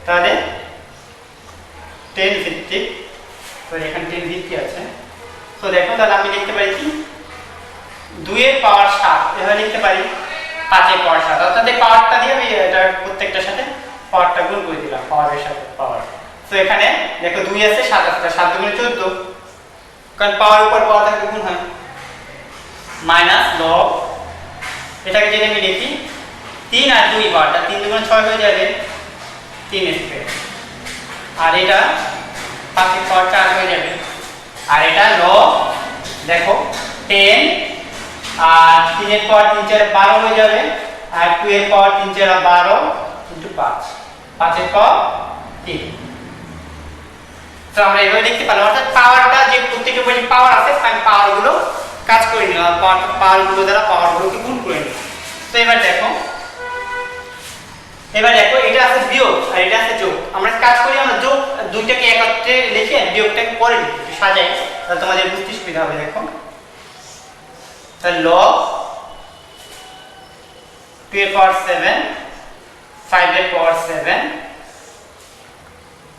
তাহলে 10 ভিত্তিক, তো এখানে 10 ভিত্তি আছে। তো দেখো তাহলে আমি লিখতে পারি কি 2 এর পাওয়ার 7 এভাবে লিখতে পারি, 5 এর পাওয়ার 7, অর্থাৎ এই পাওয়ারটা দিয়ে আমি এটা প্রত্যেকটার সাথে পাওয়ারটা গুণ করে দিলাম, পাওয়ারের সাথে পাওয়ার। তো এখানে দেখো 2 আছে 7 আছে, 7 × 14, কারণ পাওয়ার উপর পাওয়ার থাকলে গুণ হয়, মাইনাস log, এটাকে যদি আমি লিখি 3 আর 2 পাওয়ারটা 3 × 6 হয়ে যাবে 3², আর এটা 5 এর পাওয়ার 4 হয়ে যাবে। আর এটা log দেখো 10 আর 3 এর পাওয়ার 3 4 12 হয়ে যাবে, আর 2 এর পাওয়ার 3 4 12 × 5, 5 এর পাওয়ার 3। তো আমরা এভাবে লিখতে পারলাম, অর্থাৎ পাওয়ারটা যে প্রত্যেকটা বলি পাওয়ার আছে, আমি পাওয়ারগুলো কাজ করে নিলাম, পাওয়ারগুলো দ্বারা পাওয়ারগুলোকে গুণ করে নিলাম। তো এবার দেখো এটা আছে বিয়োগ আর এটা আছে যোগ, আমরা কাজ করি, আমরা যোগ দুইটাকে একত্রে লিখে বিয়োগটাকে পরে লিখি, একটু সাজাই, তাহলে তোমাদের বুঝতে সুবিধা হবে। দেখো তাহলে log 2 এর পাওয়ার 7, 5 এর পাওয়ার 7,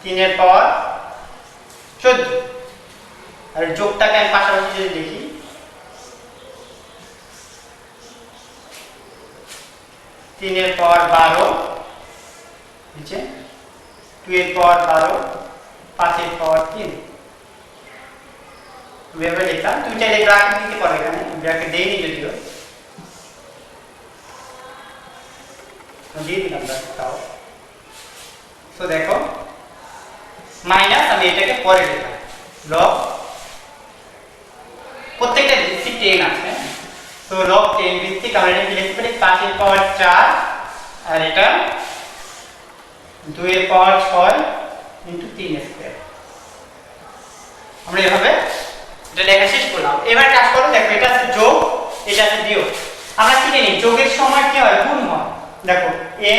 3 এর পাওয়ার 14, আর যোগটাকে আমি পাশাপাশি যদি লিখি, 3 এর পাওয়ার 12 নিচে, 2 এর পাওয়ার 12, 5 এর পাওয়ার 3, এভাবে লিখলাম। তুমি চাইলে ব্র্যাকেট দিতে পারো, এখানে ব্র্যাকেট দেইনি যদিও, দিয়ে দিলাম ব্র্যাকেটটাও। তো দেখো মাইনাস, আমি এটাকে পরে লিখলাম, log প্রত্যেকটা ভিত্তিক 10 আছে, তো log 10 ভিত্তিক আমরা এটা লিখতে পারি 5 এর পাওয়ার 4, আর এটা 2 এর পাওয়ার 6 × 3²। আমরা এভাবে এটা লেখা শেষ করলাম। এবার কাজ করো, দেখো এটা আছে যোগ, এটা আছে বিয়োগ। আমরা কি জানি যোগের সময় কি হয়, গুণ হয়। দেখো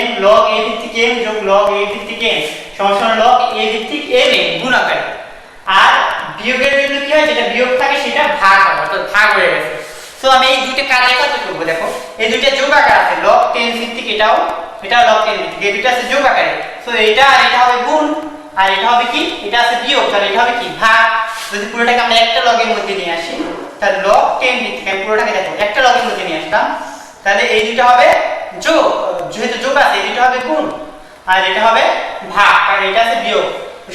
m log a ভিত্তিক m যোগ log a ভিত্তিক m সমান log a ভিত্তিক m গুণ আকারে। আর বিয়োগের জন্য কি হয়, যেটা বিয়োগ থাকে সেটা ভাগ হবে, অর্থাৎ ভাগ হয়ে গেছে। তো আমি এই দুইটা কাজ একত্রে করব। দেখো এই দুইটা যোগ আকার আছে, log 10 ভিত্তিক এটাও log 10 ভিত্তিক, এই দুইটা আছে যোগ আকারে। তো এটা আর এটা হবে গুণ, আর এটা হবে কি, এটা আছে বিয়োগ, তাহলে এটা হবে কি ভাগ। যদি পুরোটাকে আমরা একটা লগের মধ্যে নিয়ে আসি, তাহলে log 10 ভিত্তিক আমি পুরোটাকে দেখো একটা লগের মধ্যে নিয়ে আসলাম, তাহলে এই দুটো হবে যোগ, যেহেতু যোগ আছে এই দুটো হবে গুণ, আর এটা হবে ভাগ, আর এটা আছে বিয়োগ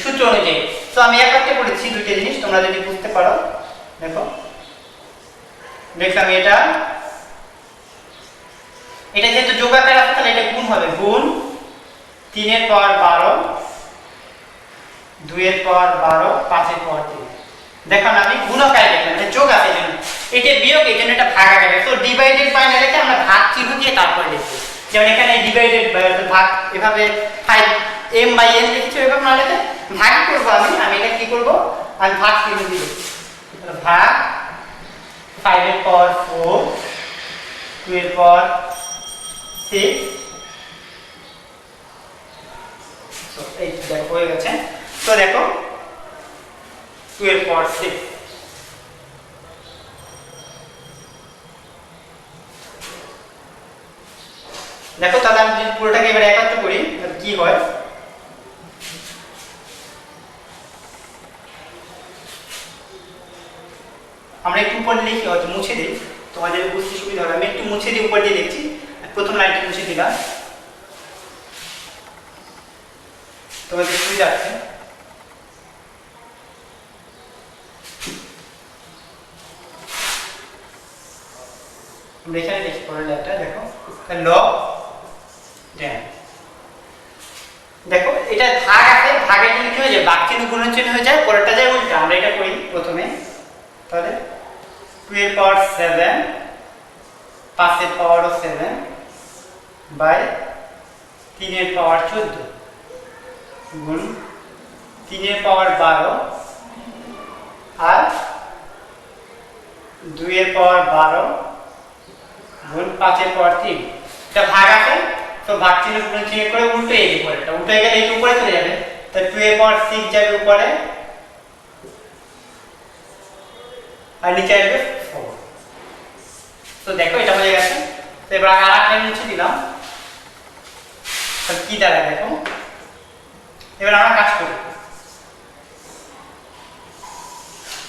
সূত্র অনুযায়ী। তো আমি একত্রে করেছি দুটো জিনিস, তোমরা যদি বুঝতে পারো। দেখো দেখলাম এটা যেহেতু যোগ আকারে আছে, তাহলে এটা গুণ হবে, গুণ 3 এর পাওয়ার 12, 2 এর পাওয়ার 12, 5 এর পাওয়ার 3। দেখো না আমি গুণ আকারে লিখলাম, এটা যোগ আছে এজন্য, এটা বিয়োগ এজন্য এটা ভাগ আকারে। তো ডিভাইডেড বাই না লিখে আমরা ভাগ চিহ্ন দিয়ে তারপরে লিখব। যেমন এখানে ডিভাইডেড বাই ভাগ, এভাবে 5m/n লিখছি, এভাবে না লিখে ভাগ করব। আমি এটা কি করব, আমি ভাগ চিহ্ন দিয়ে লিখব, ভাগ 5 এর পাওয়ার 4, 2 এর পাওয়ার 6। তো এই দেখো হয়ে গেছে। তো দেখো 2 এর পাওয়ার 6, দেখো তাহলে আমি যদি পুরোটাকে এবার একত্র করি তাহলে কি হয়, আমরা একটু উপর লিখি, হয়তো মুছে দিই তোমাদের বুঝতে সুবিধা হবে। আমি একটু মুছে দিই, উপর দিয়ে লিখছি। প্রথম লাইনটা মুছে দিলাম, তোমাদের সুবিধা আছে। আমরা এখানে লিখি পরের লাইনটা, দেখো লগ 10। দেখো এটা ভাগ আছে, ভাগের জন্য কি হয়ে যায়, ভাগ চিহ্ন গুণন চিহ্ন হয়ে যায়, পরেরটা যায় উল্টা। আমরা এটা করি প্রথমে, তাহলে 2 এর পাওয়ার 7 5 এর পাওয়ার 7 বাই 3 এর পাওয়ার 14 গুণ 3 এর পাওয়ার 12 আর 2 এর পাওয়ার 12 গুণ 5 এর পাওয়ার 3। এটা ভাগ আছে তো ভাগ চিহ্ন গুণন চিহ্ন করে উল্টো এই পরেরটা উল্টো হয়ে গেলে এই উপরে চলে যাবে, তাই 2 এর পাওয়ার 6 যাবে উপরে আর নিচে আসবে 4। তো দেখো এটা হয়ে গেছে। তো এবার আর একটা মুছে দিলাম, তাহলে কি দাঁড়ায় দেখো। এবার আমরা কাজ করি,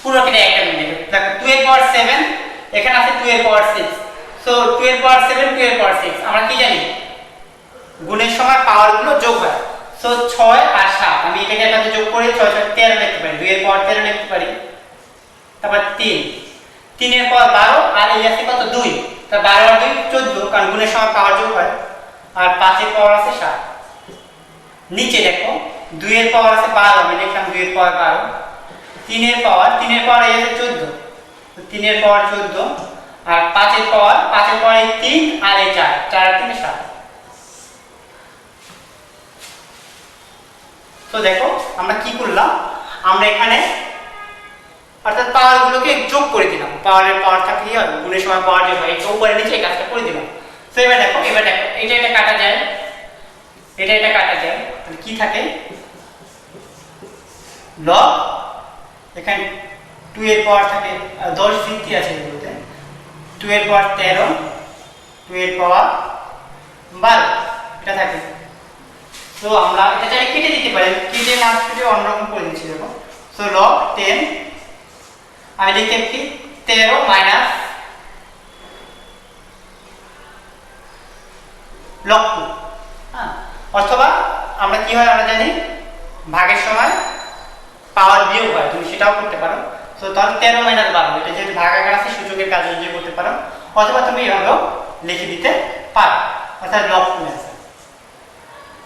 পুরোটা একটা মিনিট। দেখো 2 এর পাওয়ার 7 এখানে আছে 2 এর পাওয়ার 6, সো 2 এর পাওয়ার 7 2 এর পাওয়ার 6 আমরা কি জানি গুণের সময় পাওয়ার গুলো যোগ হয়। সো 6 আর 7 আমি এটাকে একসাথে যোগ করে 6 6 13 লিখতে পারি, 2 এর পাওয়ার 13 লিখতে পারি। তারপর 3 এর পাওয়ার 12 আর এই আছে কত 2, তা 12 আর 2 14, কারণ গুণের সময় পাওয়ার যোগ হয়। আর 5 এর পাওয়ার আছে 7। নিচে দেখো 2 এর পাওয়ার আছে 12, আমি লিখলাম 2 এর পাওয়ার 12। 3 এর পাওয়ার এই আছে 14, তো 3 এর পাওয়ার 14 আর 5 এর পাওয়ার এই 3 আর এই 4 4 আর 3 7। তো দেখো আমরা কি করলাম, আমরা এখানে অর্থাৎ পাওয়ার গুলোকে যোগ করে দিলাম। পাওয়ারের পাওয়ার থাকলে কি হবে, গুণের সময় পাওয়ার যোগ হয়, এটা উপরে নিচে এই কাজটা করে দিলাম। তো এবার দেখো এটা কাটা যায়, এটা কাটা যায়, তাহলে কি থাকে লগ, এখানে 2 এর পাওয়ার থাকে 10 ভিত্তি আছে এগুলোতে, 2 এর পাওয়ার 13 2 এর পাওয়ার 12 এটা থাকে। তো আমরা এটা চাইলে কেটে দিতে পারি, কেটে না কেটে অন্যরকম করে দিচ্ছি। দেখো সো লগ 10 আমি লিখে কি 13 মাইনাস লগ 2, হ্যাঁ। অথবা আমরা কি হয় আমরা জানি ভাগের সময় পাওয়ার বিয়োগ হয়, তুমি সেটাও করতে পারো। তো তাহলে 13 মাইনাস 12 এটা যেহেতু ভাগাকার আছে সূচকের কাজ অনুযায়ী করতে পারো, অথবা তুমি এভাবেও লিখে দিতে পারো, অর্থাৎ লগ 2 আছে।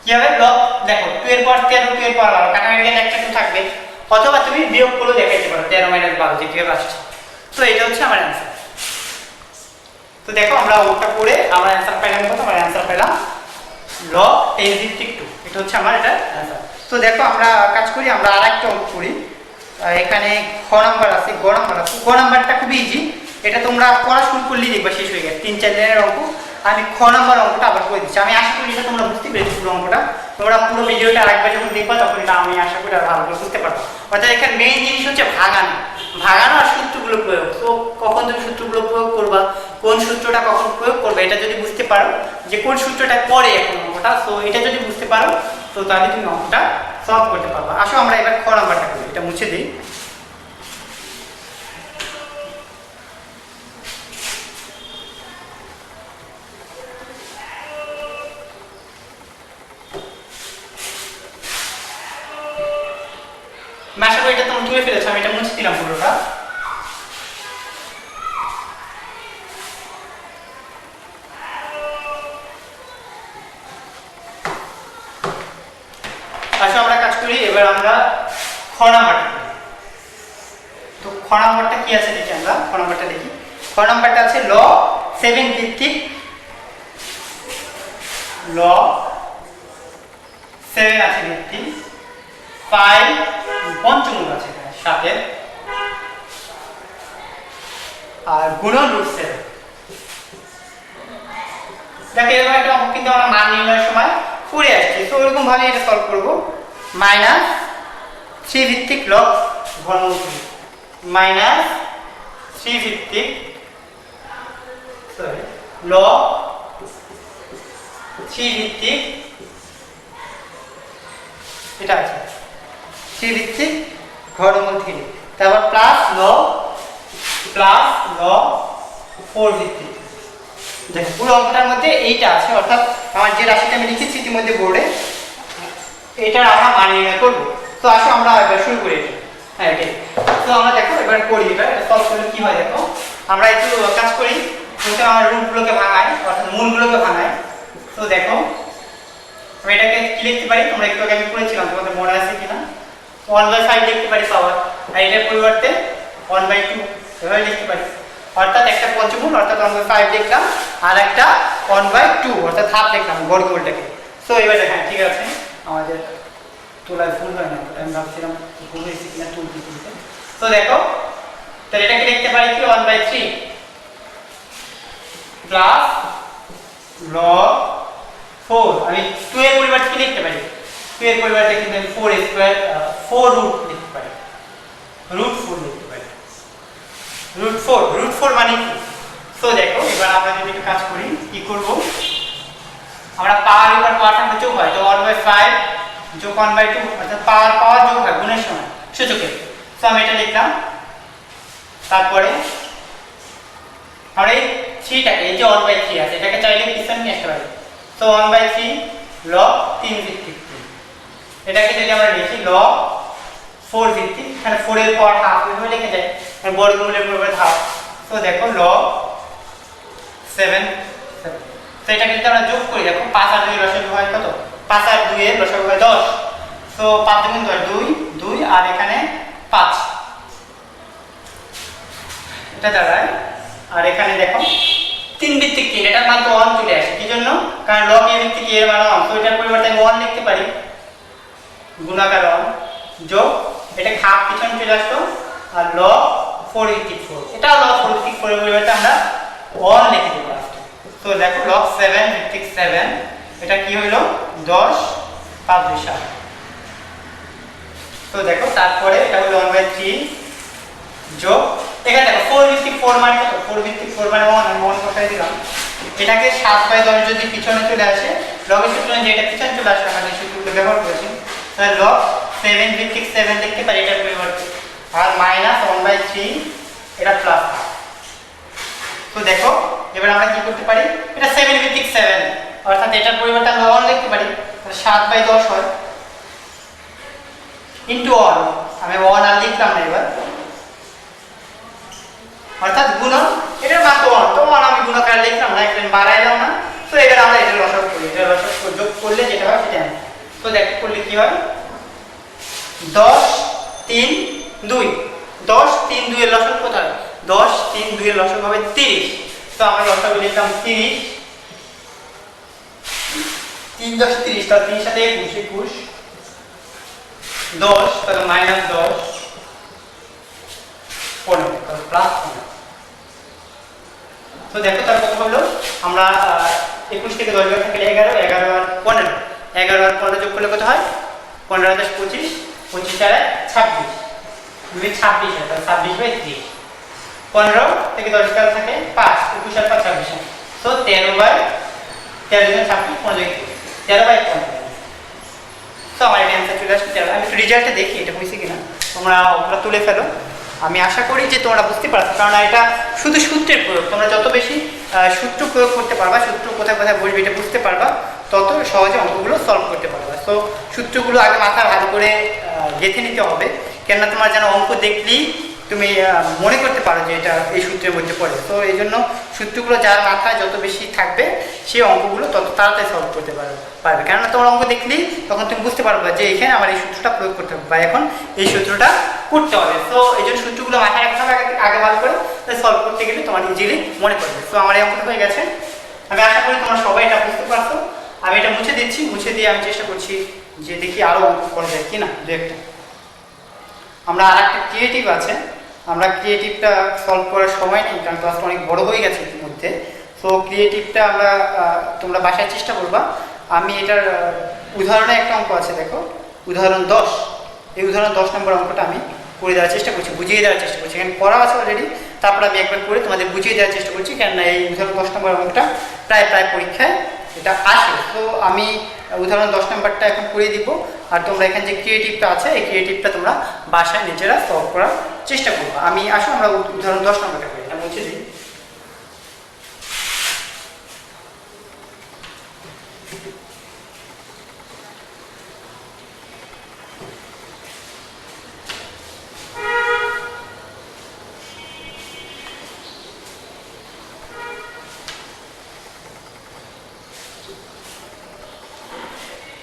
কি হবে লগ, দেখো 2 এর পাওয়ার 13 2 এর পাওয়ার 12 কাটাকাটি গেলে একটা 2 থাকবে, অথবা তুমি বিয়োগ করে দেখাইতে পারো 13 মাইনাস 12 যে কিভাবে আসছে। তো এটা হচ্ছে আমার অ্যান্সার। তো দেখো আমরা ওটা করে আমরা অ্যান্সার পেলাম কত, আমরা অ্যান্সার পেলাম লগ 10 ভিত্তিক 2, এটা হচ্ছে আমার এটা অ্যান্সার। তো দেখো আমরা কাজ করি, আমরা আরেকটা অঙ্ক করি। এখানে খ নাম্বার আছে, গ নাম্বার আছে। গ নাম্বারটা খুব ইজি, এটা তোমরা পড়া শুরু করলেই দেখবা শেষ হয়ে গেছে, 3-4 লাইনের অঙ্ক। আমি খ নাম্বার অঙ্কটা আবার করে দিচ্ছি। আমি আশা করি এটা তোমরা বুঝতে পেরেছো পুরো অঙ্কটা। তোমরা পুরো ভিডিওটা আরেকবার যখন দেখবা তখন এটা আমি আশা করি আর ভালো করে বুঝতে পারবো। অর্থাৎ এখানে মেইন জিনিস হচ্ছে ভাগানো আর সূত্রগুলো প্রয়োগ। তো কখন তুমি সূত্রগুলো প্রয়োগ করবা, কোন সূত্রটা কখন প্রয়োগ করবে, এটা যদি বুঝতে পারো যে কোন সূত্রটা পরে এখন অঙ্কটা, তো এটা যদি বুঝতে পারো তো তাহলে তুমি অঙ্কটা সলভ করতে পারবা। আসো আমরা এবার খ নাম্বারটা করি, এটা মুছে দিই। আশা করি এটা তোমরা তুলে ফেলেছো, আমি এটা মুছে দিলাম পুরোটা। আসো আমরা কাজ করি, এবার আমরা খ নাম্বারটা করি। তো খ নাম্বারটা কি আছে দেখি, আমরা খ নাম্বারটা দেখি। খ নাম্বারটা আছে ল 7 ভিত্তিক, ল 7 আছে ভিত্তিক, 5 পঞ্চমূল আছে 7 আর গুণন রুট 7। দেখো এরকম একটা অঙ্ক কিন্তু আমরা মান নির্ণয়ের সময় করে আসছি, তো ওরকম ভাবে এটা সলভ করব। মাইনাস 3 ভিত্তিক লগ ঘনমূল, মাইনাস 3 ভিত্তিক লগ 3 ভিত্তিক এটা আছে 3 ভিত্তিক ঘনমূল 3, তারপর প্লাস লগ 4 ভিত্তিক। দেখো পুরো অঙ্কটার মধ্যে এইটা আছে, অর্থাৎ আমার যে রাশিটা আমি লিখেছি ইতিমধ্যে বোর্ডে এটার আমরা মান নির্ণয় করব। তো আসো আমরা এবার শুরু করি এটা। হ্যাঁ এটাই। তো আমরা দেখো এবার করি এটা সলভ করলে কি হয় দেখো। আমরা একটু কাজ করি, প্রথমে আমরা রুটগুলোকে ভাঙাই অর্থাৎ মূলগুলোকে ভাঙাই। তো দেখো আমি এটাকে কি লিখতে পারি, তোমরা একটু আগে আমি করেছিলাম তোমাদের মনে আছে কিনা, 1/5 লিখতে পারি পাওয়ার, আর এটার পরিবর্তে 1/2 এভাবে লিখতে পারি। অর্থাৎ একটা পঞ্চমূল অর্থাৎ 1/5 লিখলাম, আর একটা 1/2 অর্থাৎ হাফ লিখলাম বর্গমূলটাকে। সো এবার হ্যাঁ ঠিক আছে, আমাদের তোলায় ভুল হয় না, আমি ভাবছিলাম ভুল হয়েছে কিনা তুলতে তুলতে। তো দেখো তাহলে এটাকে লিখতে পারি কি 1/3 প্লাস লগ 4, আমি 2 এর পরিবর্তে কি লিখতে পারি, 2 এর পরিবর্তে কিন্তু আমি 4 স্কয়ার 4 রুট লিখতে পারি, রুট 4 লিখতে পারি, রুট 4 মানে কি। তো দেখো এবার আমরা যদি একটু কাজ করি কি করব, আমরা পাওয়ার উপর পাওয়ার থাকলে যোগ হয়, তো 1/5 যোগ 1/2 অর্থাৎ পাওয়ার যোগ হয় গুণের সময় সূচকে। তো আমি এটা লিখলাম, তারপরে আমরা এই 3টাকে এই যে 1/3 আছে এটাকে চাইলে পিছনে নিয়ে আসতে পারি। তো 1/3 লগ 3 ভিত্তিক 3, এটাকে যদি আমরা লিখি লগ 4 ভিত্তিক, এখানে 4 এর পাওয়ার হাফ এভাবে লিখে যায়, বর্গমূলের পরিবর্তে হাফ। তো দেখো লগ 7। তো এটাকে যদি আমরা যোগ করি দেখো 5 আর 2 লসাগু হয় কত, 5 আর 2 এর লসাগু হয় 10। তো 5 × 2 2 আর এখানে 5 এটা দাঁড়ায়, আর এখানে দেখো 3 ভিত্তিক 3 এটার মান তো 1 চলে আসে, কি জন্য, কারণ লগ a ভিত্তিক a এর মান 1, তো এটার পরিবর্তে আমি 1 লিখতে পারি গুণাকার 1 যোগ এটা হাফ পিছনে চলে আসলো, আর লগ 4 ভিত্তিক 4 এটা লগ 4 ভিত্তিক 4 এর পরিবর্তে আমরা 1 লিখে দেব। তো দেখো লগ 7 ভিত্তিক 7 এটা কি হইল 10 5 2 7। তো দেখো তারপরে এটা হলো 1/3 যোগ এখানে দেখো 4 ভিত্তিক 4 মানে কত, 4 ভিত্তিক 4 মানে 1, আমি 1 বসাই দিলাম। এটাকে 7/10 যদি পিছনে চলে আসে, লগের সূত্রে যে এটা পিছনে চলে আসে আমরা যে সূত্রগুলো ব্যবহার করেছি, তাহলে লগ 7 ভিত্তিক 7 লিখতে পারি এটার পরিবর্তে, আর মাইনাস 1/3 এটা প্লাস। তো দেখো এবার আমরা কি করতে পারি, এটা 7 ভিত্তিক 7 অর্থাৎ এটার পরিবর্তে আমরা 1 লিখতে পারি, তাহলে 7/10 হয় ইনটু 1, আমি 1 আর লিখলাম না এবার, অর্থাৎ গুণন এটার মান তো 1, তো 1 আমি গুণাকার লিখলাম না, এখানে বাড়াইলাম না। তো এবার আমরা এটা লসাগু করি, এটা লসাগু যোগ করলে যেটা হয় সেটা আমি তো দেখো করলে কি হয় 10 3 2, 10 3 2 এর লসাগু কত হয়, 10 3 2 এর লসাগু হবে 30। তো আমরা লসাগু লিখলাম 30, 3 10 30, তাহলে 3 সাথে 21 10, তাহলে মাইনাস 10 15, তাহলে প্লাস 15। তো দেখো তার কত হলো, আমরা 21 থেকে 10 থাকলে 11, 11 আর 15, 11 আর 15 যোগ করলে কত হয় 15 আর 10 25, 25 আর 26, 26 হয়, তাহলে 26/30। 15 থেকে 10 কাল থাকে 5, 21 আর 5 26, তো 13/13 26 15 13/15। তো আমার এটা অ্যান্সার চলে আসছে 13। আমি একটু রেজাল্টটা দেখি এটা হয়েছে কিনা, তোমরা ওগুলো তুলে ফেলো। আমি আশা করি যে তোমরা বুঝতে পারছো, কারণ এটা শুধু সূত্রের প্রয়োগ, তোমরা যত বেশি সূত্র প্রয়োগ করতে পারবা, সূত্র কোথায় কোথায় বসবে এটা বুঝতে পারবা, তত সহজে অঙ্কগুলো সলভ করতে পারবা। তো সূত্রগুলো আগে মাথায় ভালো করে গেঁথে নিতে হবে, কেননা তোমার যেন অঙ্ক দেখলেই তুমি মনে করতে পারো যে এটা এই সূত্রের মধ্যে পড়ে। তো এই জন্য সূত্রগুলো যার মাথায় যত বেশি থাকবে সেই অঙ্কগুলো তত তাড়াতাড়ি সলভ করতে পারবে, কেননা তোমার অঙ্ক দেখলেই তখন তুমি বুঝতে পারবে যে এখানে আমার এই সূত্রটা প্রয়োগ করতে হবে বা এখন এই সূত্রটা করতে হবে। তো এই জন্য সূত্রগুলো মাথায় রাখতে হবে আগে ভালো করে, সলভ করতে গেলে তোমার ইজিলি মনে পড়বে। তো আমার এই অঙ্কটা হয়ে গেছে, আমি আশা করি তোমরা সবাই এটা বুঝতে পারছো। আমি এটা মুছে দিচ্ছি, মুছে দিয়ে আমি চেষ্টা করছি যে দেখি আরও অঙ্ক করা যায় কি না দু একটা। আমরা আর একটা ক্রিয়েটিভ আছে, আমরা ক্রিয়েটিভটা সলভ করার সময় নেই কারণ ক্লাসটা অনেক বড় হয়ে গেছে ইতিমধ্যে। তো ক্রিয়েটিভটা আমরা তোমরা বাসায় চেষ্টা করবা। আমি এটার উদাহরণে একটা অঙ্ক আছে, দেখো উদাহরণ 10, এই উদাহরণ 10 নম্বর অঙ্কটা আমি করে দেওয়ার চেষ্টা করছি, বুঝিয়ে দেওয়ার চেষ্টা করছি। এখানে করা আছে অলরেডি, তারপর আমি একবার করে তোমাদের বুঝিয়ে দেওয়ার চেষ্টা করছি, কেননা এই উদাহরণ 10 নম্বর অঙ্কটা প্রায় পরীক্ষায় এটা আসে। তো আমি উদাহরণ 10 নম্বরটা এখন করে দিব, আর তোমরা এখানে যে ক্রিয়েটিভটা আছে এই ক্রিয়েটিভটা তোমরা বাসায় নিজেরা সলভ করার চেষ্টা করবো। আমি আসো আমরা উদাহরণ 10 নম্বরটা করি, এটা মুছে দিই।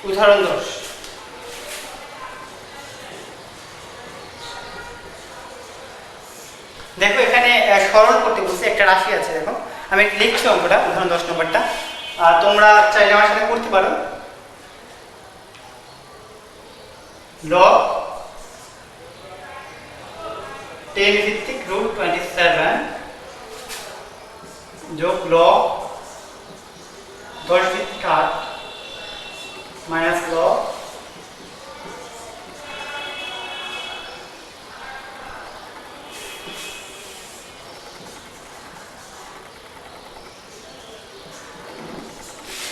উদাহরণ 10, দেখো এখানে সরল করতে বলছে, একটা রাশি আছে। দেখো আমি লিখছি অঙ্কটা, উদাহরণ 10 নম্বরটা, আর তোমরা চাইলে আমার সাথে করতে পারো। log 10 ভিত্তিক √27 যোগ log 10 ভিত্তিক 8 মাইনাস log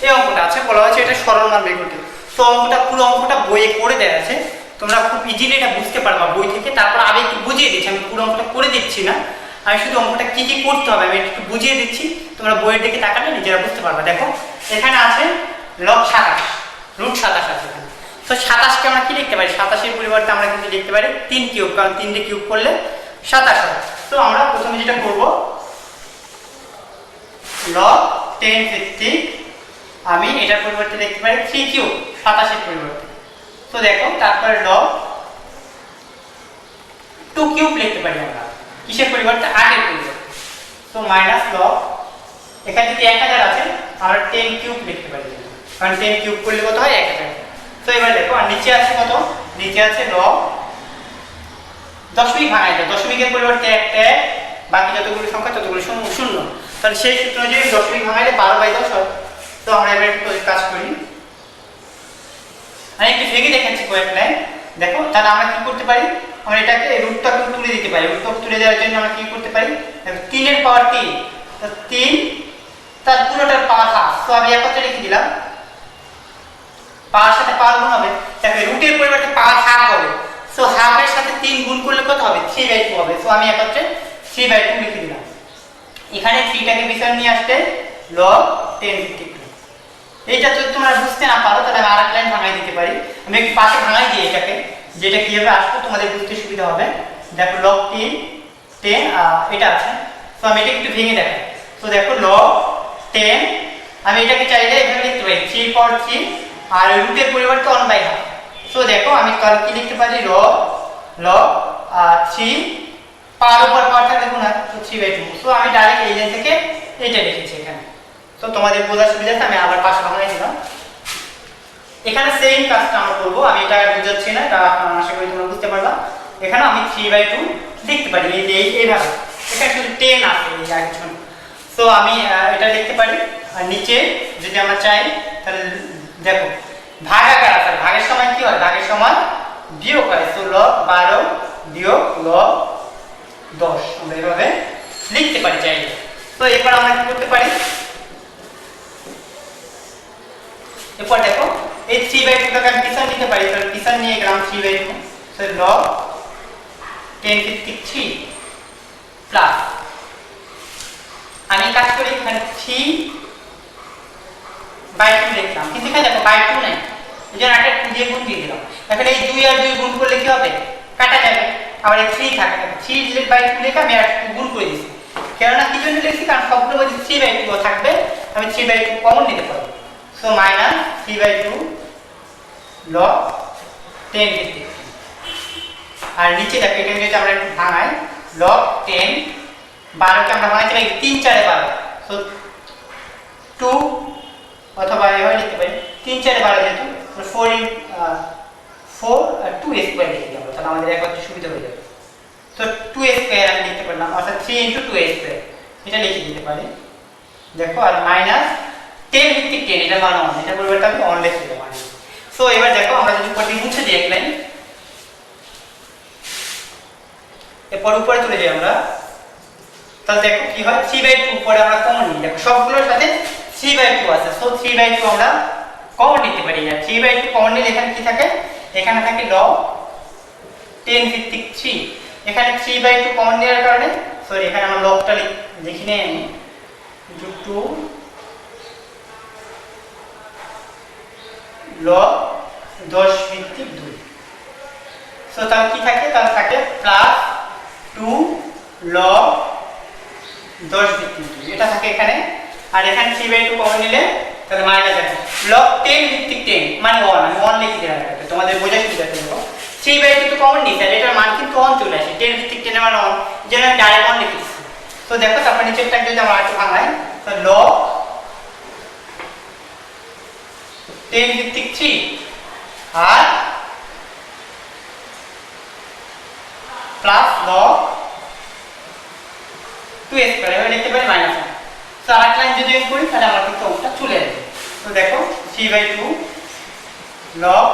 এই অঙ্কটা আছে, বলা হয়েছে এটা সরল মান বের করতে। তো অঙ্কটা পুরো অঙ্কটা বইয়ে করে দেওয়া আছে, তোমরা খুব ইজিলি এটা বুঝতে পারবা বই থেকে। তারপর আমি একটু বুঝিয়ে দিচ্ছি, আমি পুরো অঙ্কটা করে দিচ্ছি না, আমি শুধু অঙ্কটা কি কি করতে হবে আমি একটু বুঝিয়ে দিচ্ছি, তোমরা বইয়ের দিকে তাকালে নিজেরা বুঝতে পারবা। দেখো এখানে আছে log 27, √27 আছে এখানে। তো 27কে আমরা কি লিখতে পারি? 27-এর পরিবর্তে আমরা কিন্তু লিখতে পারি 3 কিউব, কারণ 3 দিয়ে কিউব করলে 27 হয়। তো আমরা প্রথমে যেটা করব, log 10 ভিত্তিক আমি এটার পরিবর্তে লিখতে পারি 3 কিউব, 27-এর পরিবর্তে। তো দেখো তারপরে log 2 কিউব লিখতে পারি আমরা, কিসের পরিবর্তে? 8-এর পরিবর্তে। তো মাইনাস log, এখানে যদি 1000 আছে আমরা 10 কিউব লিখতে পারি, কারণ 10 কিউব করলে কত হয়? 1000। তো এবার দেখো আর নিচে আছে কত? নিচে আছে log, দশমিক ভাঙাই দাও, দশমিকের পরিবর্তে একটা, বাকি যতগুলো সংখ্যা ততগুলো শূন্য। তাহলে সেই সূত্র অনুযায়ী দশমিক ভাঙাইলে 12/10 হয়। তো আমরা এবার একটু কাজ করি, আমি একটু ভেঙে দেখাচ্ছি কয়েক লাইন। দেখো তাহলে আমরা কি করতে পারি, আমরা এটাকে রুটটাকে তুলে দিতে পারি। রুটটাকে তুলে দেওয়ার জন্য আমরা কি করতে পারি? 3-এর পাওয়ার 3, 3 তার পুরোটার পাওয়ার হাফ। তো আমি একত্রে লিখে দিলাম, পাওয়ার সাথে পাওয়ার গুণ হবে। দেখো রুটের পরিবর্তে পাওয়ার হাফ হবে, সো হাফের সাথে 3 গুণ করলে কত হবে? 3/2 হবে। সো আমি একত্রে 3/2 লিখে দিলাম। এখানে 3টাকে পিছনে নিয়ে আসতে log 10 ভিত্তিক। এইটা যদি তোমরা বুঝতে না পারো তাহলে আমি আরেক লাইন ভাঙাই দিতে পারি। আমি একটু পাশে ভাঙাই দিই এটাকে, যেটা কিভাবে আসবে তোমাদের বুঝতে সুবিধা হবে। দেখো log 10 এটা আছে, তো আমি এটা একটু ভেঙে দেখাই। তো দেখো log 10, আমি এটাকে চাইলে এখানে লিখতে পারি 3/3, আর রুটের পরিবর্তে 1/2। সো দেখো আমি তাহলে কি লিখতে পারি? log 3 পাওয়ার উপর পাওয়ার থাকলে গুণ হয়, তো 3/2। সো আমি ডাইরেক্ট এই লাইন থেকে এটা লিখেছি এখানে। তো তোমাদের বোঝার সুবিধাতে আমি আবার পাশে ভাঙাই দিলাম। এখানে সেম কাজটা আমরা করব, আমি এটা বুঝাচ্ছি না, এটা আশা করি তোমরা বুঝতে পারবা। এখানে আমি 3/2 লিখতে পারি এইভাবে, এখানে শুধু 10 আছে এই কিছু। তো আমি এটা লিখতে পারি। আর নিচে যদি আমরা চাই তাহলে দেখো ভাগাকার আছে, ভাগের সময় কি হয়? ভাগের সময় বিয়োগ হয়। তো log 12 বিয়োগ log 10 আমরা এভাবে লিখতে পারি চাইলে। তো এবার আমরা কি করতে পারি? এরপর দেখো এই 3/2টাকে আমি পিছন নিতে পারি, তাহলে পিছন নিয়ে গেলাম 3/2। তো log 10 ভিত্তিক 3 প্লাস, আমি কাজ করি এখানে 3/2 লিখলাম, কিন্তু এখানে দেখো 2 নেই, এই জন্য একটা 2 দিয়ে গুণ দিয়ে দিলাম। এখন এই 2 আর 2 গুণ করলে কি হবে? কাটা যাবে, আবার এই 3 থাকে, 3/2 লিখে আমি আর গুণ করে দিয়েছি। কেননা কি জন্য লিখছি? কারণ সবগুলো মধ্যে 3/2 থাকবে, আমি 3/2 কমন নিতে পারবো। সো মাইনাস 3/2 log 10 ভিত্তিক। আর নিচে দেখো এটা যদি আমরা একটু ভাঙাই, log 10, 12কে আমরা ভাঙাইতে পারি 3 4 12। সো 2 অথবা এভাবে লিখতে পারি 3 4 12 যেহেতু 4 আর 2 স্কয়ার লিখে দেবো, তাহলে আমাদের একবারে সুবিধা হয়ে যাবে। তো 2 স্কয়ার আমি লিখতে পারলাম, অর্থাৎ 3 × 2 স্কয়ার এটা লিখে দিতে পারি। দেখো আর মাইনাস 10 ভিত্তিক 10, এটা মান 1, এটা পরিবর্তে আমি 1 লিখে দেব। সো এবার দেখো আমরা যদি উপরে মুছে দিই এক লাইন, এরপর উপরে চলে যাই আমরা, তাহলে দেখো কি হয়? 3/2 উপরে আমরা কমন নিই, দেখো সবগুলোর সাথে 3/2 আছে, সো 3/2 আমরা কমন নিতে পারি না। 3/2 কমন নিলে এখানে কি থাকে, এখানে থাকে log 10 ভিত্তিক 3। এখানে 3/2 কমন নেওয়ার কারণে, সরি এখানে আমরা লগটা লিখি নেই, আমি 2 log 10 ভিত্তিক 2। সো তাহলে কি থাকে, তাহলে থাকে প্লাস 2 log 10 ভিত্তিক 2, এটা থাকে এখানে। আর এখানে 3/2 কমন নিলে তাহলে মাইনাস আছে log 10 ভিত্তিক 10 মানে 1, আমি 1 লিখে দিলাম তোমাদের বোঝার সুবিধার জন্য। 3/2 তো কমন নিই, তাহলে এটার মান কিন্তু 1 চলে আসে, 10 ভিত্তিক 10 এর মান 1, যেন আমি ডাইরেক্ট 1 লিখেছি। তো দেখো তারপর নিচেরটা যদি আমরা একটু ভাঙাই, তো log 10 ভিত্তিক 3 আর প্লাস log 2 স্কয়ার, এভাবে লিখতে পারি মাইনাস 1। তো আরেক লাইন যদি আমি করি তাহলে আমার কিন্তু অঙ্কটা চলে আসবে। তো দেখো 3/2 log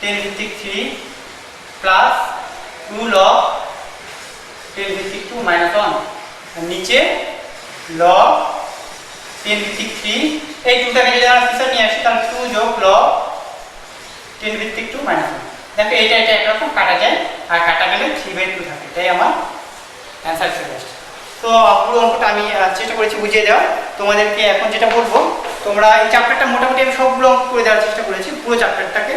10 ভিত্তিক 3 প্লাস 2 log 10 ভিত্তিক 2 মাইনাস 1, আর নিচে log 10 ভিত্তিক 3, এই 2টাকে যদি আমরা পিছনে নিয়ে আসি তাহলে 2 যোগ log 10 ভিত্তিক 2 মাইনাস 1। দেখো এটা একরকম কাটা যায়, আর কাটা গেলে 3/2 থাকে, এটাই আমার অ্যান্সার চলে আসছে। তো পুরো অঙ্কটা আমি চেষ্টা করেছি বুঝিয়ে দেওয়ার। তোমাদেরকে এখন যেটা বলবো, তোমরা এই চ্যাপ্টারটা মোটামুটি আমি সবগুলো অঙ্ক করে দেওয়ার চেষ্টা করেছি, পুরো চ্যাপ্টারটাকে।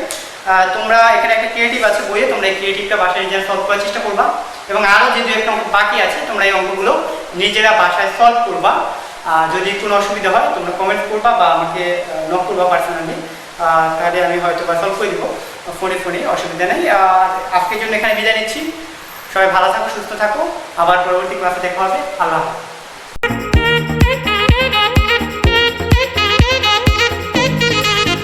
তোমরা এখানে একটা ক্রিয়েটিভ আছে বইয়ে, তোমরা এই ক্রিয়েটিভটা বাসায় নিজেরা সলভ করার চেষ্টা করবা, এবং আরও যে 2-1 অঙ্ক বাকি আছে তোমরা এই অঙ্কগুলো নিজেরা বাসায় সলভ করবা। যদি কোনো অসুবিধা হয় তোমরা কমেন্ট করবা বা আমাকে নক করবা পার্সোনালি, তাহলে আমি হয়তো বা সলভ করে দিব ফোনে, অসুবিধা নেই। আর আজকের জন্য এখানে বিদায় নিচ্ছি। সবাই ভালো থাকো, সুস্থ থাকো, আবার পরবর্তী ক্লাসে দেখা হবে। আল্লাহ হাফেজ।